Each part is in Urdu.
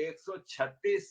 136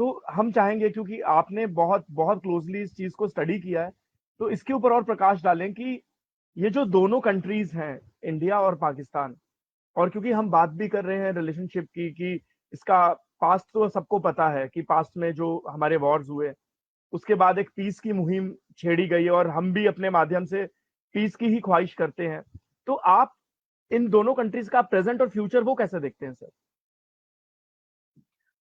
تو ہم چاہیں گے, کیونکہ آپ نے بہت بہت کلوزلی اس چیز کو اسٹڈی کیا ہے, تو اس کے اوپر اور پرکاش ڈالیں کہ یہ جو دونوں کنٹریز ہیں, انڈیا اور پاکستان, اور کیونکہ ہم بات بھی کر رہے ہیں ریلیشن شپ کی, کہ اس کا پاسٹ تو سب کو پتا ہے کہ پاسٹ میں جو ہمارے وارز ہوئے, اس کے بعد ایک پیس کی مہم چھیڑی گئی, اور ہم بھی اپنے مادھیم سے پیس کی ہی خواہش کرتے ہیں. تو آپ ان دونوں کنٹریز کا پریزنٹ اور فیوچر وہ کیسے دیکھتے ہیں سر؟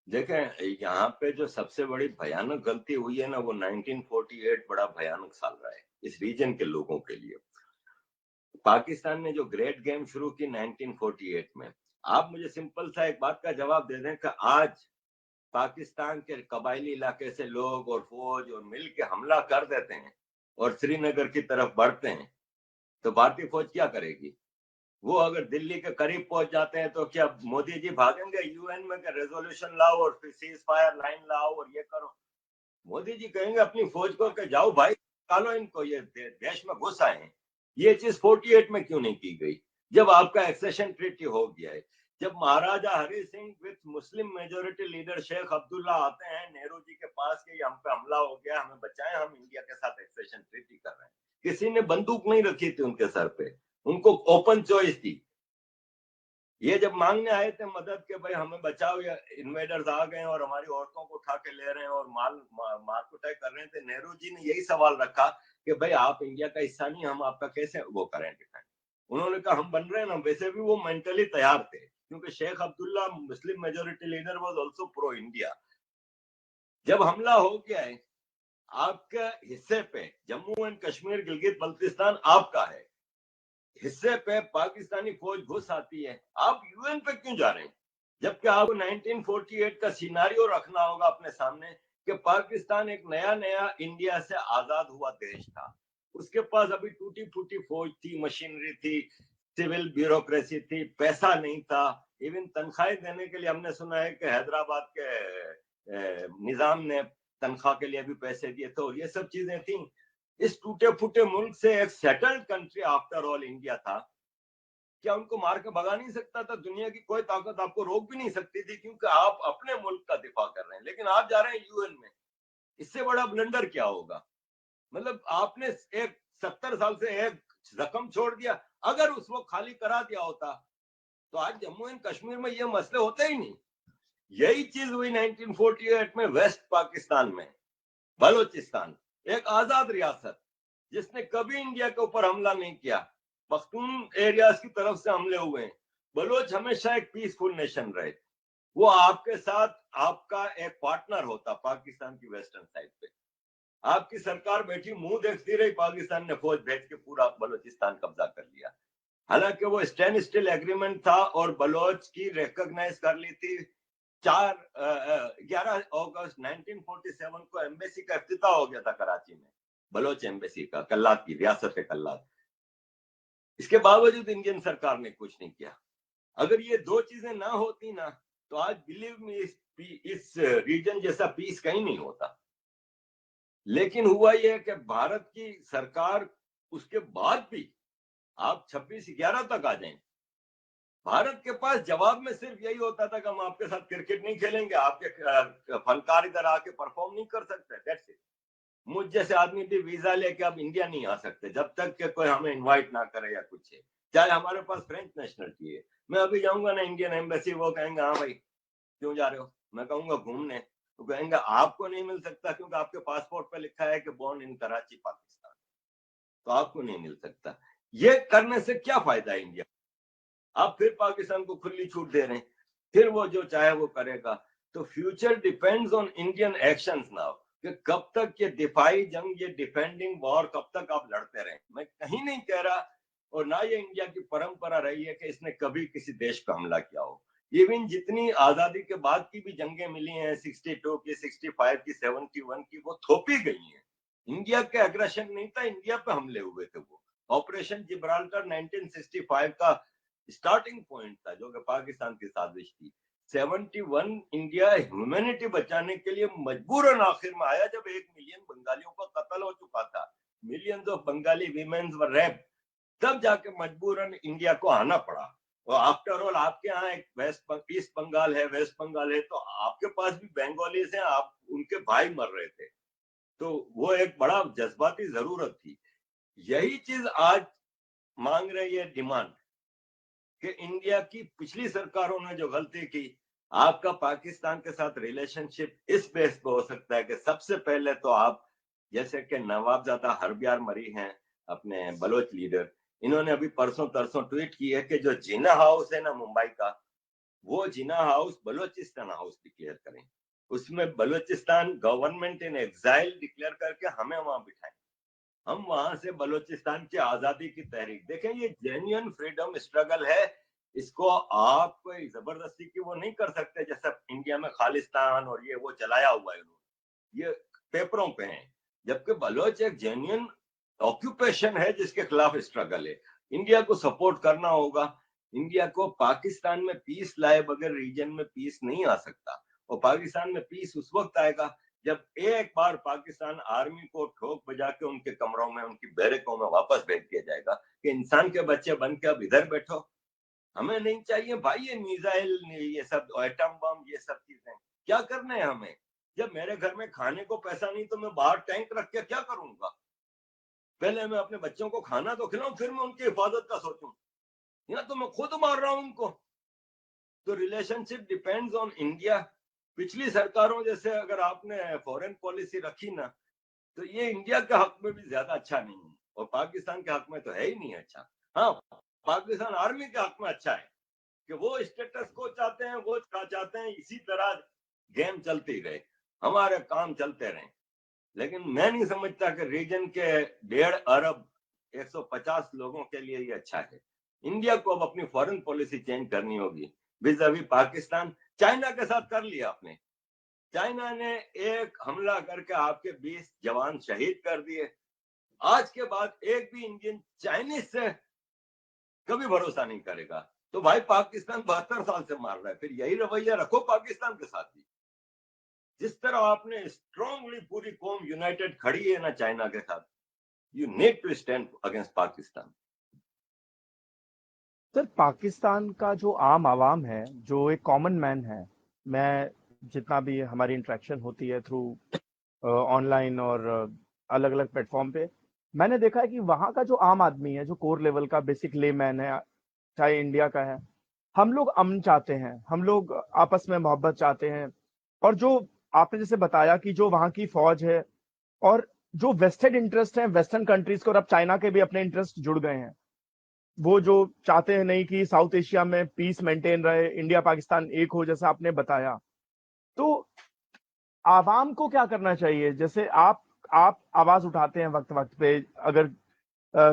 دیکھیں, یہاں پہ جو سب سے بڑی بھیانک غلطی ہوئی ہے نا, وہ 1948 بڑا بھیانک سال رہا ہے اس ریجن کے لوگوں کے لیے. پاکستان نے جو گریٹ گیم شروع کی 1948 میں, آپ مجھے سمپل سا ایک بات کا جواب دے دیں کہ آج پاکستان کے قبائلی علاقے سے لوگ اور فوج اور مل کے حملہ کر دیتے ہیں اور سری نگر کی طرف بڑھتے ہیں, تو بھارتی فوج کیا کرے گی؟ وہ اگر دلی کے قریب پہنچ جاتے ہیں تو کیا مودی جی بھاگیں گے یو این میں کہ ریزولوشن لاؤ اور سیز فائر لائن لاؤ اور یہ کرو؟ مودی جی کہیں گے اپنی فوج کو کہ جاؤ بھائی نکالو ان کو, یہ دیش میں گھس آئے ہیں. یہ چیز 48 میں کیوں نہیں کی گئی جب آپ کا ایکسیشن ٹریٹی ہو گیا ہے؟ جب Maharaja Hari Singh with Muslim majority leader Sheikh Abdullah آتے ہیں نہرو جی کے پاس کہ ہم پہ حملہ ہو گیا, ہمیں بچائیں, ہم انڈیا کے ساتھ ایکسیشن ٹریٹی کر رہے ہیں. کسی نے بندوق نہیں رکھی تھی ان کے سر پہ, ان کو اوپن چوائس تھی. یہ جب مانگنے آئے تھے مدد کہ بھائی ہمیں بچاؤ, یا انویڈرز آ گئے اور ہماری عورتوں کو اٹھا کے لے رہے ہیں اور مار کٹائی کر رہے تھے, نہرو جی نے یہی سوال رکھا کہ بھائی آپ انڈیا کا حصہ نہیں, ہم آپ کا کیسے وہ کریں ڈیفینڈ. انہوں نے کہا ہم بن رہے ہیں نا. ویسے بھی وہ مینٹلی تیار تھے کیونکہ Sheikh Abdullah Muslim majority leader was also pro India. جب حملہ ہو گیا ہے آپ کے حصے پہ, جموں اینڈ کشمیر گلگت بلتستان آپ کا ہے, حصے پہ پاکستانی فوج گھس آتی ہے, آپ یو این پہ کیوں جا رہے ہیں؟ جبکہ آپ کو 1948 کا سیناریو رکھنا ہوگا اپنے سامنے کہ پاکستان ایک نیا انڈیا سے آزاد ہوا دیش تھا. اس کے پاس ابھی ٹوٹی پھوٹی فوج تھی, مشینری تھی, سول بیوروکریسی تھی, پیسہ نہیں تھا. ایون تنخواہیں دینے کے لیے ہم نے سنا ہے کہ حیدرآباد کے نظام نے تنخواہ کے لیے بھی پیسے دیے تھے, اور یہ سب چیزیں تھیں. اس ٹوٹے پھوٹے ملک سے ایک settled country after all India تھا, کیا ان کو مار کے بھگا نہیں سکتا تھا؟ دنیا کی کوئی طاقت آپ کو روک بھی نہیں سکتی تھی کیونکہ آپ اپنے ملک کا دفاع کر رہے ہیں, لیکن آپ جا رہے ہیں یو این میں. اس سے بڑا بلنڈر کیا ہوگا؟ مطلب آپ نے ایک 70 سال سے ایک زخم چھوڑ دیا. اگر اس وقت خالی کرا دیا ہوتا تو آج جموں اینڈ کشمیر میں یہ مسئلے ہوتے ہی نہیں. یہی چیز ہوئی 1948 میں ویسٹ پاکستان میں. بلوچستان ایک آزاد ریاست جس نے کبھی انڈیا کے اوپر حملہ نہیں کیا, پختون ایریاز کی طرف سے حملے ہوئے ہیں. بلوچ ہمیشہ ایک پیسفل نیشن رہے. وہ آپ کے ساتھ آپ کا ایک پارٹنر ہوتا پاکستان کی ویسٹرن سائڈ پہ. آپ کی سرکار بیٹھی منہ دیکھتی رہی, پاکستان نے فوج بھیج کے پورا بلوچستان قبضہ کر لیا. حالانکہ وہ اسٹینڈ اسٹل ایگریمنٹ تھا اور بلوچ کی ریکگنائز کر لی تھی. 11 اگست 1947 کو ایمبیسی کا افتتاح ہو گیا تھا کراچی میں, بلوچ ایمبیسی کا, کلات کی ریاست کلات. اس کے باوجود انڈین سرکار نے کچھ نہیں کیا. اگر یہ دو چیزیں نہ ہوتی نا تو آج بلیو می اس ریجن جیسا پیس کہیں نہیں ہوتا. لیکن ہوا یہ کہ بھارت کی سرکار اس کے بعد بھی آپ 26/11 تک آ جائیں, بھارت کے پاس جواب میں صرف یہی ہوتا تھا کہ ہم آپ کے ساتھ کرکٹ نہیں کھیلیں گے, آپ کے فنکار ادھر آ کے پرفارم نہیں کر سکتے. That's it. مجھ جیسے آدمی بھی ویزا لے کے اب انڈیا نہیں آ سکتے جب تک کہ کوئی ہمیں انوائٹ نہ کرے یا کچھ ہے, چاہے ہمارے پاس فرینچ نیشنلٹی ہے. میں ابھی جاؤں گا نا انڈین ایمبیسی, وہ کہیں گے ہاں بھائی کیوں جا رہے ہو, میں کہوں گا گھومنے, تو کہیں گے آپ کو نہیں مل سکتا کیونکہ آپ کے پاسپورٹ پہ لکھا ہے کہ بورن ان کراچی پاکستان, تو آپ کو نہیں مل سکتا. یہ کرنے سے کیا فائدہ ہے انڈیا؟ آپ پھر پاکستان کو کھلی چھوٹ دے رہے ہیں, پھر وہ جو چاہے وہ کرے گا. تو future depends on Indian actions now, کہ کب تک یہ دفاعی جنگ, یہ ڈیفینڈنگ وار کب تک آپ لڑتے رہیں. میں کہیں نہیں کہہ رہا, اور نہ یہ انڈیا کی پرمپرا رہی ہے کہ اس نے کبھی کسی دیش پہ حملہ کیا ہو. ایون جتنی آزادی کے بعد کی بھی جنگیں ملی ہیں, 62 کی, 65 کی, 71 کی, وہ تھوپی گئی ہیں. انڈیا کے اگریشن نہیں تھا, انڈیا پہ حملے ہوئے تھے. وہ آپریشن جبرالٹر 1965 کا اسٹارٹنگ پوائنٹ تھا جو کہ پاکستان کی سازش تھی. 71 انڈیا ہیومینٹی بچانے کے لیے مجبوراً آخر میں آیا جب 1 ملین بنگالیوں کا قتل ہو چکا تھا, millions of Bengali women's were rapid, تب جا کے مجبوراً انڈیا کو آنا پڑا. اور آفٹر آل آپ کے ہاں ایک ایسٹ بنگال ہے, ویسٹ بنگال ہے, تو آپ کے پاس بھی بنگالیز ہیں, آپ ان کے بھائی مر رہے تھے, تو وہ ایک بڑا جذباتی ضرورت تھی. یہی چیز آج مانگ رہی ہے ڈیمانڈ کہ انڈیا کی پچھلی سرکاروں نے جو غلطی کی, آپ کا پاکستان کے ساتھ ریلیشن شپ اس بیس پہ ہو سکتا ہے کہ سب سے پہلے تو آپ, جیسے کہ نواب زادہ ہربیار مری ہیں اپنے بلوچ لیڈر, انہوں نے ابھی پرسوں ترسوں ٹویٹ کی ہے کہ جو جینا ہاؤس ہے نا ممبئی کا, وہ جینا ہاؤس بلوچستان ہاؤس ڈکلیئر کریں, اس میں بلوچستان گورنمنٹ ان ایگزائل ڈکلیئر کر کے ہمیں وہاں بٹھائیں, ہم وہاں سے بلوچستان کی آزادی کی تحریک دیکھیں. یہ جینیئن فریڈم اسٹرگل ہے, اس کو آپ کوئی زبردستی کی وہ نہیں کر سکتے جیسا انڈیا میں خالستان اور یہ وہ چلایا ہوا ہے, یہ پیپروں پہ ہیں, جبکہ بلوچ ایک جینیئن آکوپیشن ہے جس کے خلاف اسٹرگل ہے. انڈیا کو سپورٹ کرنا ہوگا. انڈیا کو پاکستان میں پیس لائے بغیر ریجن میں پیس نہیں آ سکتا, اور پاکستان میں پیس اس وقت آئے گا جب ایک بار پاکستان آرمی کو ٹھوک بجا کے ان کے کمروں میں, ان کی بیرکوں میں واپس بھیج دیا جائے گا کہ انسان کے بچے بن کے اب ادھر بیٹھو. ہمیں نہیں چاہیے بھائی یہ میزائل, یہ سب ایٹم بم, یہ سب چیزیں کیا کرنا ہے ہمیں. جب میرے گھر میں کھانے کو پیسہ نہیں تو میں باہر ٹینک رکھ کے کیا کروں گا. پہلے میں اپنے بچوں کو کھانا تو کھلاؤں, پھر میں ان کی حفاظت کا سوچوں, یا تو میں خود مار رہا ہوں ان کو. تو relation ship depends on India. پچھلی سرکاروں جیسے اگر آپ نے فورن پالیسی رکھی نا, تو یہ انڈیا کے حق میں بھی زیادہ اچھا نہیں ہے, اور پاکستان کے حق میں تو ہے ہی نہیں اچھا. ہاں, پاکستان آرمی کے حق میں اچھا ہے کہ وہ اسٹیٹس کو چاہتے ہیں, وہ چاہتے ہیں اسی طرح گیم چلتی رہے, ہمارے کام چلتے رہیں. لیکن میں نہیں سمجھتا کہ ریجن کے 1.5 ارب 150 لوگوں کے لیے یہ اچھا ہے. انڈیا کو اب اپنی فورن پالیسی چینج کرنی ہوگی ویز ابھی پاکستان. چائنا کے ساتھ کر لیا آپ نے, چائنا نے ایک حملہ کر کے آپ کے 20 جوان شہید کر دیے. آج کے بعد ایک بھی انڈین چائنیز سے کبھی بھروسہ نہیں کرے گا. تو بھائی پاکستان 72 سال سے مار رہا ہے, پھر یہی رویہ رکھو پاکستان کے ساتھ بھی. جس طرح آپ نے اسٹرانگلی پوری قوم یونائٹڈ کھڑی ہے نا چائنا کے ساتھ, you need to stand against Pakistan. Sir Pakistan کا جو عام عوام ہے, جو ایک کامن مین ہے, میں جتنا بھی ہماری انٹریکشن ہوتی ہے تھرو آن لائن اور الگ الگ پلیٹ فارم پہ, میں نے دیکھا ہے کہ وہاں کا جو عام آدمی ہے, جو کور لیول کا بیسک لے مین ہے, چاہے انڈیا کا ہے, ہم لوگ امن چاہتے ہیں, ہم لوگ آپس میں محبت چاہتے ہیں. اور جو آپ نے جیسے بتایا کہ جو وہاں کی فوج ہے اور جو ویسٹڈ انٹرسٹ ہیں ویسٹرن کنٹریز کے, اور اب چائنا کے بھی اپنے انٹرسٹ جڑ گئے ہیں, وہ جو چاہتے ہیں نہیں کہ ساؤتھ ایشیا میں پیس مینٹین رہے, انڈیا پاکستان ایک ہو, جیسا آپ نے بتایا. تو عوام کو کیا کرنا چاہیے؟ جیسے آپ آواز اٹھاتے ہیں وقت وقت پہ, اگر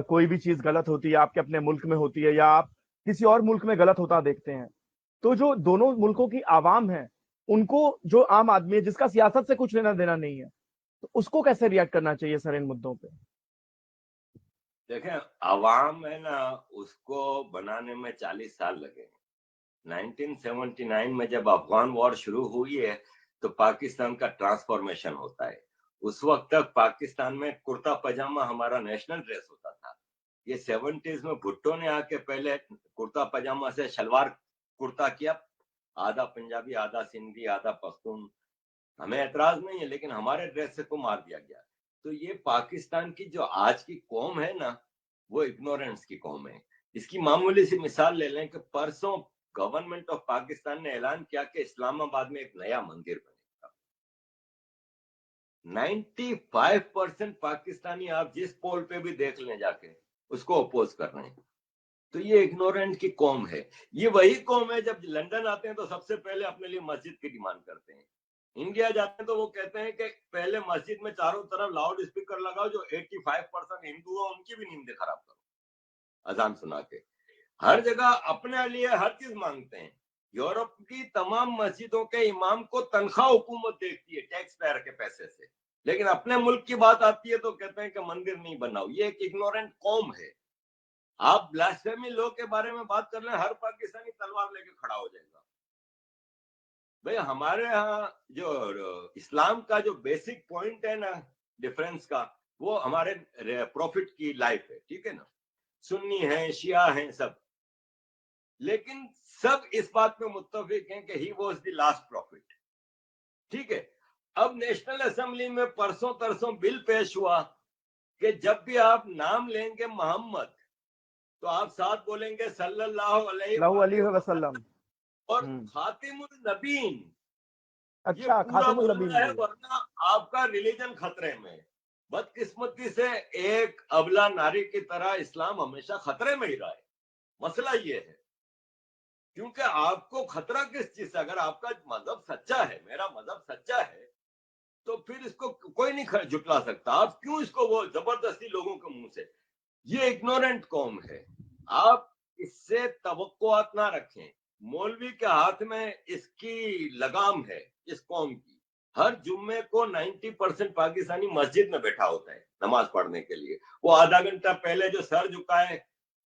کوئی بھی چیز غلط ہوتی ہے آپ کے اپنے ملک میں ہوتی ہے, یا آپ کسی اور ملک میں غلط ہوتا دیکھتے ہیں, تو جو دونوں ملکوں کی عوام ہے, ان کو جو عام آدمی ہے جس کا سیاست سے کچھ لینا دینا نہیں ہے, تو اس کو کیسے ریئیکٹ کرنا چاہیے سر ان مدوں پہ؟ دیکھیں, عوام ہے نا, اس کو بنانے میں 40 سال لگے. 1979 میں جب افغان وار شروع ہوئی ہے تو پاکستان کا ٹرانسفارمیشن ہوتا ہے. اس وقت تک پاکستان میں کرتا پاجامہ ہمارا نیشنل ڈریس ہوتا تھا. یہ 70s میں بھٹو نے آ کے پہلے کرتا پاجامہ سے شلوار کرتا کیا, آدھا پنجابی آدھا سندھی آدھا پختون. ہمیں اعتراض نہیں ہے, لیکن ہمارے ڈریس سے کو مار دیا گیا. تو یہ پاکستان کی جو آج کی قوم ہے نا, وہ اگنورینس کی قوم ہے. اس کی معمولی سی مثال لے لیں کہ پرسوں گورنمنٹ آف پاکستان نے اعلان کیا کہ اسلام آباد میں ایک نیا مندر بنے گا. 95% پاکستانی آپ جس پول پہ بھی دیکھ لیں جا کے, اس کو اپوز کر رہے ہیں. تو یہ اگنورینٹ کی قوم ہے. یہ وہی قوم ہے جب لندن آتے ہیں تو سب سے پہلے اپنے لیے مسجد کی ڈیمانڈ کرتے ہیں. انڈیا جاتے ہیں تو وہ کہتے ہیں کہ پہلے مسجد میں چاروں طرف لاؤڈ اسپیکر لگاؤ, جو 85% ہندو ہیں ان کی بھی نیند خراب کرو اذان سنا کے. ہر جگہ اپنے لیے ہر چیز مانگتے ہیں. یورپ کی تمام مسجدوں کے امام کو تنخواہ حکومت دیکھتی ہے ٹیکس پیئر کے پیسے سے, لیکن اپنے ملک کی بات آتی ہے تو کہتے ہیں کہ مندر نہیں بناؤ. یہ ایک اگنورینٹ قوم ہے. آپ بلاسفیمی لو کے بارے میں بات کر لیں, ہر پاکستانی تلوار لے کے کھڑا ہو جائے گا. بھئی ہمارے ہاں جو اسلام کا جو بیسک پوائنٹ ہے نا ڈیفرنس کا, وہ ہمارے پروفٹ کی لائف ہے, ٹھیک ہے نا. سنی ہیں, شیعہ ہیں, سب, لیکن سب اس بات میں متفق ہیں کہ he was the last profit. ٹھیک ہے. اب نیشنل اسمبلی میں پرسوں ترسوں بل پیش ہوا کہ جب بھی آپ نام لیں گے محمد تو آپ ساتھ بولیں گے صلی اللہ علیہ اللہ علیہ وآلہ وسلم. وسلم اور خاتم النبین. یہ اچھا، پورا خاتم بولنا النبیین ہے بھی. ورنہ آپ کا ریلیجن خطرے میں. بدقسمتی سے ایک ابلا ناری کی طرح اسلام ہمیشہ خطرے میں ہی رہا ہے. مسئلہ یہ ہے کیونکہ آپ کو خطرہ کس چیز سے؟ اگر آپ کا مذہب سچا ہے، میرا مذہب سچا ہے، تو پھر اس کو کوئی نہیں جھٹلا سکتا. آپ کیوں اس کو وہ زبردستی لوگوں کے منہ سے؟ یہ اگنورنٹ قوم ہے. آپ اس سے توقعات نہ رکھیں. مولوی کے ہاتھ میں اس کی لگام ہے. اس قوم کی ہر جمعے کو 90% پاکستانی مسجد میں بیٹھا ہوتا ہے نماز پڑھنے کے لیے. وہ آدھا گھنٹہ پہلے جو سر جھکائے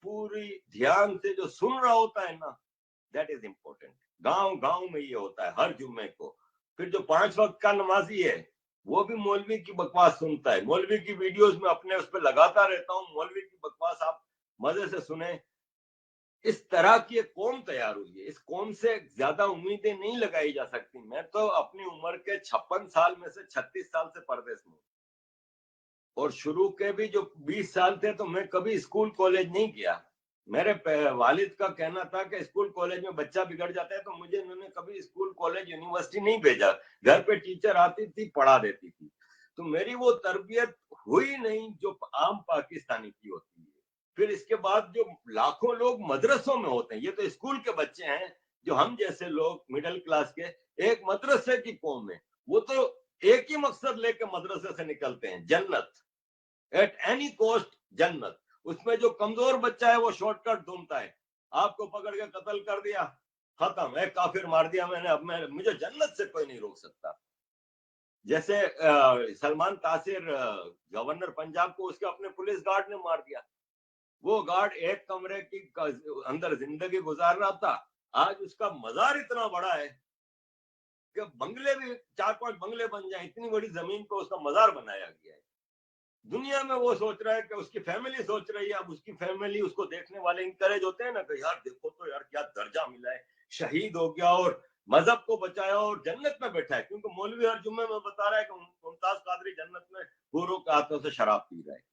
پوری دھیان سے جو سن رہا ہوتا ہے نا، دیٹ از امپورٹنٹ. گاؤں گاؤں میں یہ ہوتا ہے ہر جمعے کو. پھر جو 5 وقت کا نمازی ہے وہ بھی مولوی کی بکواس سنتا ہے. مولوی کی ویڈیوز میں اپنے اس پہ لگاتا رہتا ہوں، مولوی کی بکواس آپ مزے سے سنیں. اس طرح کی ایک قوم تیار ہوئی ہے. اس قوم سے زیادہ امیدیں نہیں لگائی جا سکتی. میں تو اپنی عمر کے 56 سال میں سے 36 سال سے پردیس میں ہوں، اور شروع کے بھی جو 20 سال تھے تو میں کبھی اسکول کالج نہیں کیا. میرے والد کا کہنا تھا کہ اسکول کالج میں بچہ بگڑ جاتا ہے، تو مجھے انہوں نے کبھی اسکول کالج یونیورسٹی نہیں بھیجا. گھر پہ ٹیچر آتی تھی، پڑھا دیتی تھی. تو میری وہ تربیت ہوئی نہیں جو عام پاکستانی کی ہوتی ہے. پھر اس کے بعد جو لاکھوں لوگ مدرسوں میں ہوتے ہیں، یہ تو اسکول کے بچے ہیں. جو ہم جیسے لوگ مڈل کلاس کے ایک مدرسے کی قوم ہے، وہ تو ایک ہی مقصد لے کے مدرسے سے نکلتے ہیں، جنت ایٹ اینی کوسٹ. جنت. اس میں جو کمزور بچہ ہے وہ شارٹ کٹ ڈھونڈتا ہے. آپ کو پکڑ کے قتل کر دیا، ختم. ایک کافر مار دیا میں نے، اب مجھے جنت سے کوئی نہیں روک سکتا. جیسے سلمان تاثر گورنر پنجاب کو اس کے اپنے پولیس گارڈ نے مار دیا. وہ گارڈ ایک کمرے کی اندر زندگی گزار رہا تھا. آج اس کا مزار اتنا بڑا ہے کہ بنگلے بھی 4-5 بنگلے بن جائیں، اتنی بڑی زمین کو اس کا مزار بنایا گیا ہے. دنیا میں وہ سوچ رہا ہے کہ اس کی فیملی سوچ رہی ہے. اب اس کی فیملی، اس کو دیکھنے والے انکریج ہوتے ہیں نا کہ یار دیکھو تو یار کیا درجہ ملا ہے، شہید ہو گیا اور مذہب کو بچایا اور جنت میں بیٹھا ہے. کیونکہ مولوی ہر جمعے میں بتا رہا ہے کہ ممتاز قادری جنت میں حوروں کے ہاتھوں سے شراب پی رہا ہے.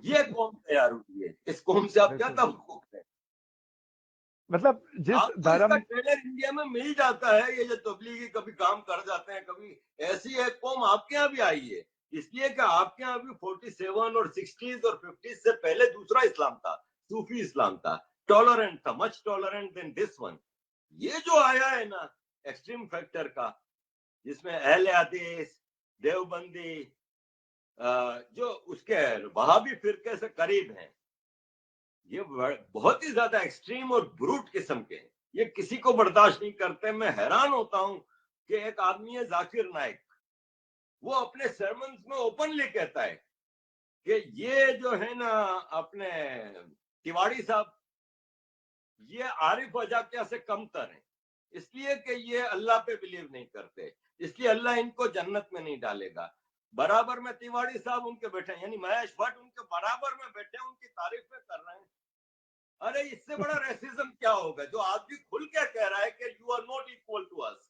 یہ قوم تیار ہوئی ہے. اس قوم سے آپ کیا توقع کریں؟ مطلب جس آپ کو اس کا دھرم ٹریلر انڈیا میں مل جاتا ہے. یہ جو تبلیغی کبھی کام کر جاتے ہیں، کبھی ایسی ایک قوم آپ کے یہاں بھی آئی ہے. اس لیے کہ آپ کے یہاں بھی 47 اور 60s اور 50s سے پہلے دوسرا اسلام تھا، صوفی اسلام تھا، ٹالرنٹ تھا، مچ ٹالرنٹ دین دس ون. یہ جو آیا ہے نا ایکسٹریم فیکٹر کا، جس میں اہل حدیث، دیوبندی، جو اس کے وہابی فرقے سے قریب ہیں، یہ بہت ہی زیادہ ایکسٹریم اور بروٹ قسم کے ہیں. یہ کسی کو برداشت نہیں کرتے. میں حیران ہوتا ہوں کہ ایک آدمی ہے ذاکر نائک، وہ اپنے سرمنز میں اوپنلی کہتا ہے کہ یہ جو ہے نا اپنے تیواڑی صاحب، یہ عارف وجاکیا سے کم تر ہیں، اس لیے کہ یہ اللہ پہ بلیو نہیں کرتے، اس لیے اللہ ان کو جنت میں نہیں ڈالے گا. برابر میں تیواڑی صاحب ان کے بیٹھے ہیں، یعنی مہیش بھٹ ان کے برابر میں بیٹھے ہیں، ان کی تعریف میں کر رہے ہیں. ارے اس سے بڑا ریسزم کیا ہوگا جو آدمی کھل کے کہہ رہا ہے کہ you are not equal to us.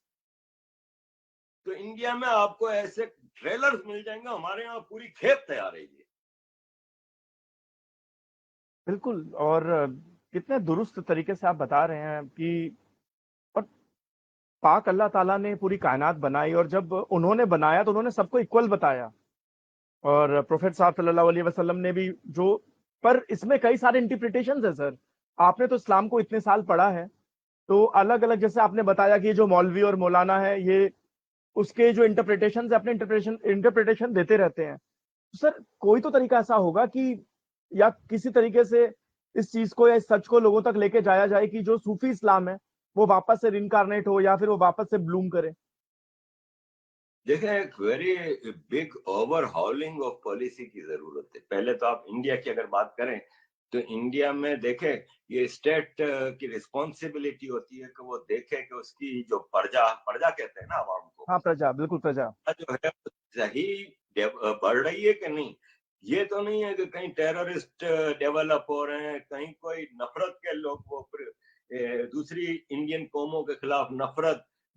تو انڈیا میں آپ کو ایسے ٹریلرز مل جائیں گے. ہمارے یہاں پوری کھیپ تیار ہے. یہ بالکل. اور کتنے درست طریقے سے آپ بتا رہے ہیں کہ اور پاک اللہ تعالیٰ نے پوری کائنات بنائی، اور جب انہوں نے بنایا تو انہوں نے سب کو ایکول بتایا. اور پروفیٹ صاحب صلی اللہ علیہ وسلم نے بھی جو، پر اس میں کئی سارے انٹرپریٹیشنز ہیں سر. آپ نے تو اسلام کو اتنے سال پڑھا ہے، تو الگ الگ جیسے آپ نے بتایا کہ جو مولوی اور مولانا ہے، یہ اس کے جو انٹرپریٹیشنز اپنے انٹرپریٹیشن دیتے رہتے ہیں. سر کوئی تو طریقہ ایسا ہوگا کہ یا کسی طریقے سے اس چیز کو یا اس سچ کو لوگوں تک لے کے جایا جائے کہ جو صوفی اسلام ہے وہ واپس سے رینکارنیٹ ہو یا پھر وہ واپس سے بلوم کرے. دیکھیں، ایک very big over hauling of policy کی ضرورت ہے. پہلے تو آپ انڈیا کی اگر بات کریں تو انڈیا میں دیکھیں، یہ اسٹیٹ کی ریسپانسبلٹی ہوتی ہے کہ وہ دیکھے کہ اس کی جو پرجا کہتے ہیں نا عوام کو، ہاں، پرجا، بالکل پرجا. جو ہے صحیح بڑھ رہی ہے کہ نہیں. یہ تو نہیں ہے کہ کہیں ٹیررسٹ ڈیولپ ہو رہے ہیں، کہیں کوئی نفرت کے لوگ وہ دوسری انڈین قوموں کے خلاف نفرت،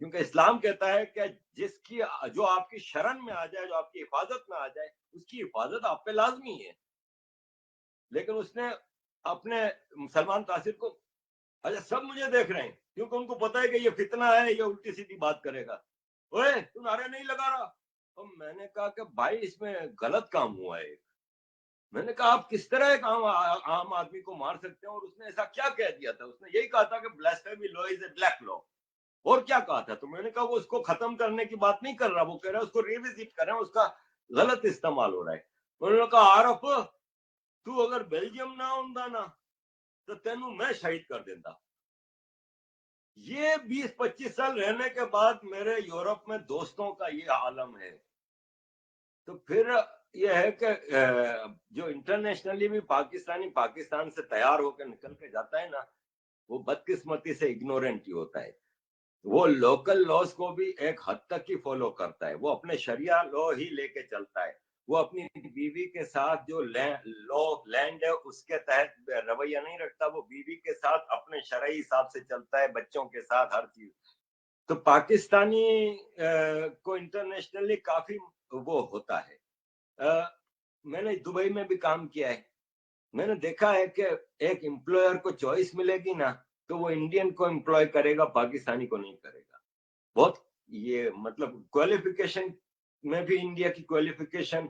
کیونکہ اسلام کہتا ہے کہ جو آپ کی شرن میں آ جائے، جو آپ کی حفاظت میں آ جائے، اس کی حفاظت آپ پہ لازمی ہے. لیکن اس نے اپنے سلمان تاثر کو، اچھا سب مجھے دیکھ رہے ہیں کیونکہ ان کو پتا ہے کہ یہ فتنہ ہے، یہ الٹی سیدھی بات کرے گا. اوے تو نعرے نہیں لگا رہا. تو میں نے کہا کہ بھائی اس میں غلط کام ہوا ہے. میں نے کہا آپ کس طرح ایک عام آدمی کو مار سکتے ہیں؟ اور اس نے ایسا کیا کہہ دیا تھا؟ اس نے یہی کہا تھا کہ blasphemy law is a black لا. اور کیا کہا تھا؟ تو میں نے کہا وہ اس کو ختم کرنے کی بات نہیں کر رہا، وہ کہہ رہا ہے اس کو ریوزٹ کریں، اس کا غلط استعمال ہو رہا ہے. انہوں نے کہا عارف تو اگر بیلجیم نہ ہوندا نا تو تینوں میں شہید کر دیتا. یہ 20-25 سال رہنے کے بعد میرے یورپ میں دوستوں کا یہ عالم ہے. تو پھر یہ ہے کہ جو انٹرنیشنلی بھی پاکستان سے تیار ہو کے نکل کے جاتا ہے نا، وہ بدقسمتی سے اگنورنٹ ہی ہوتا ہے. وہ لوکل لاز کو بھی ایک حد تک ہی فالو کرتا ہے، وہ اپنے شریعہ لا ہی لے کے چلتا ہے. وہ اپنی بیوی کے ساتھ جو لینڈ ہے اس کے تحت رویہ نہیں رکھتا، وہ بیوی کے ساتھ اپنے شرعی حساب سے چلتا ہے، بچوں کے ساتھ ہر چیز. تو پاکستانی کو انٹرنیشنلی کافی وہ ہوتا ہے. میں نے دبئی میں بھی کام کیا ہے، میں نے دیکھا ہے کہ ایک امپلائر کو چوائس ملے گی نا تو وہ انڈین کو امپلوائے کرے گا، پاکستانی کو نہیں کرے گا. بہت یہ مطلب کوالیفیکیشن میں بھی انڈیا کی کوالیفیکیشن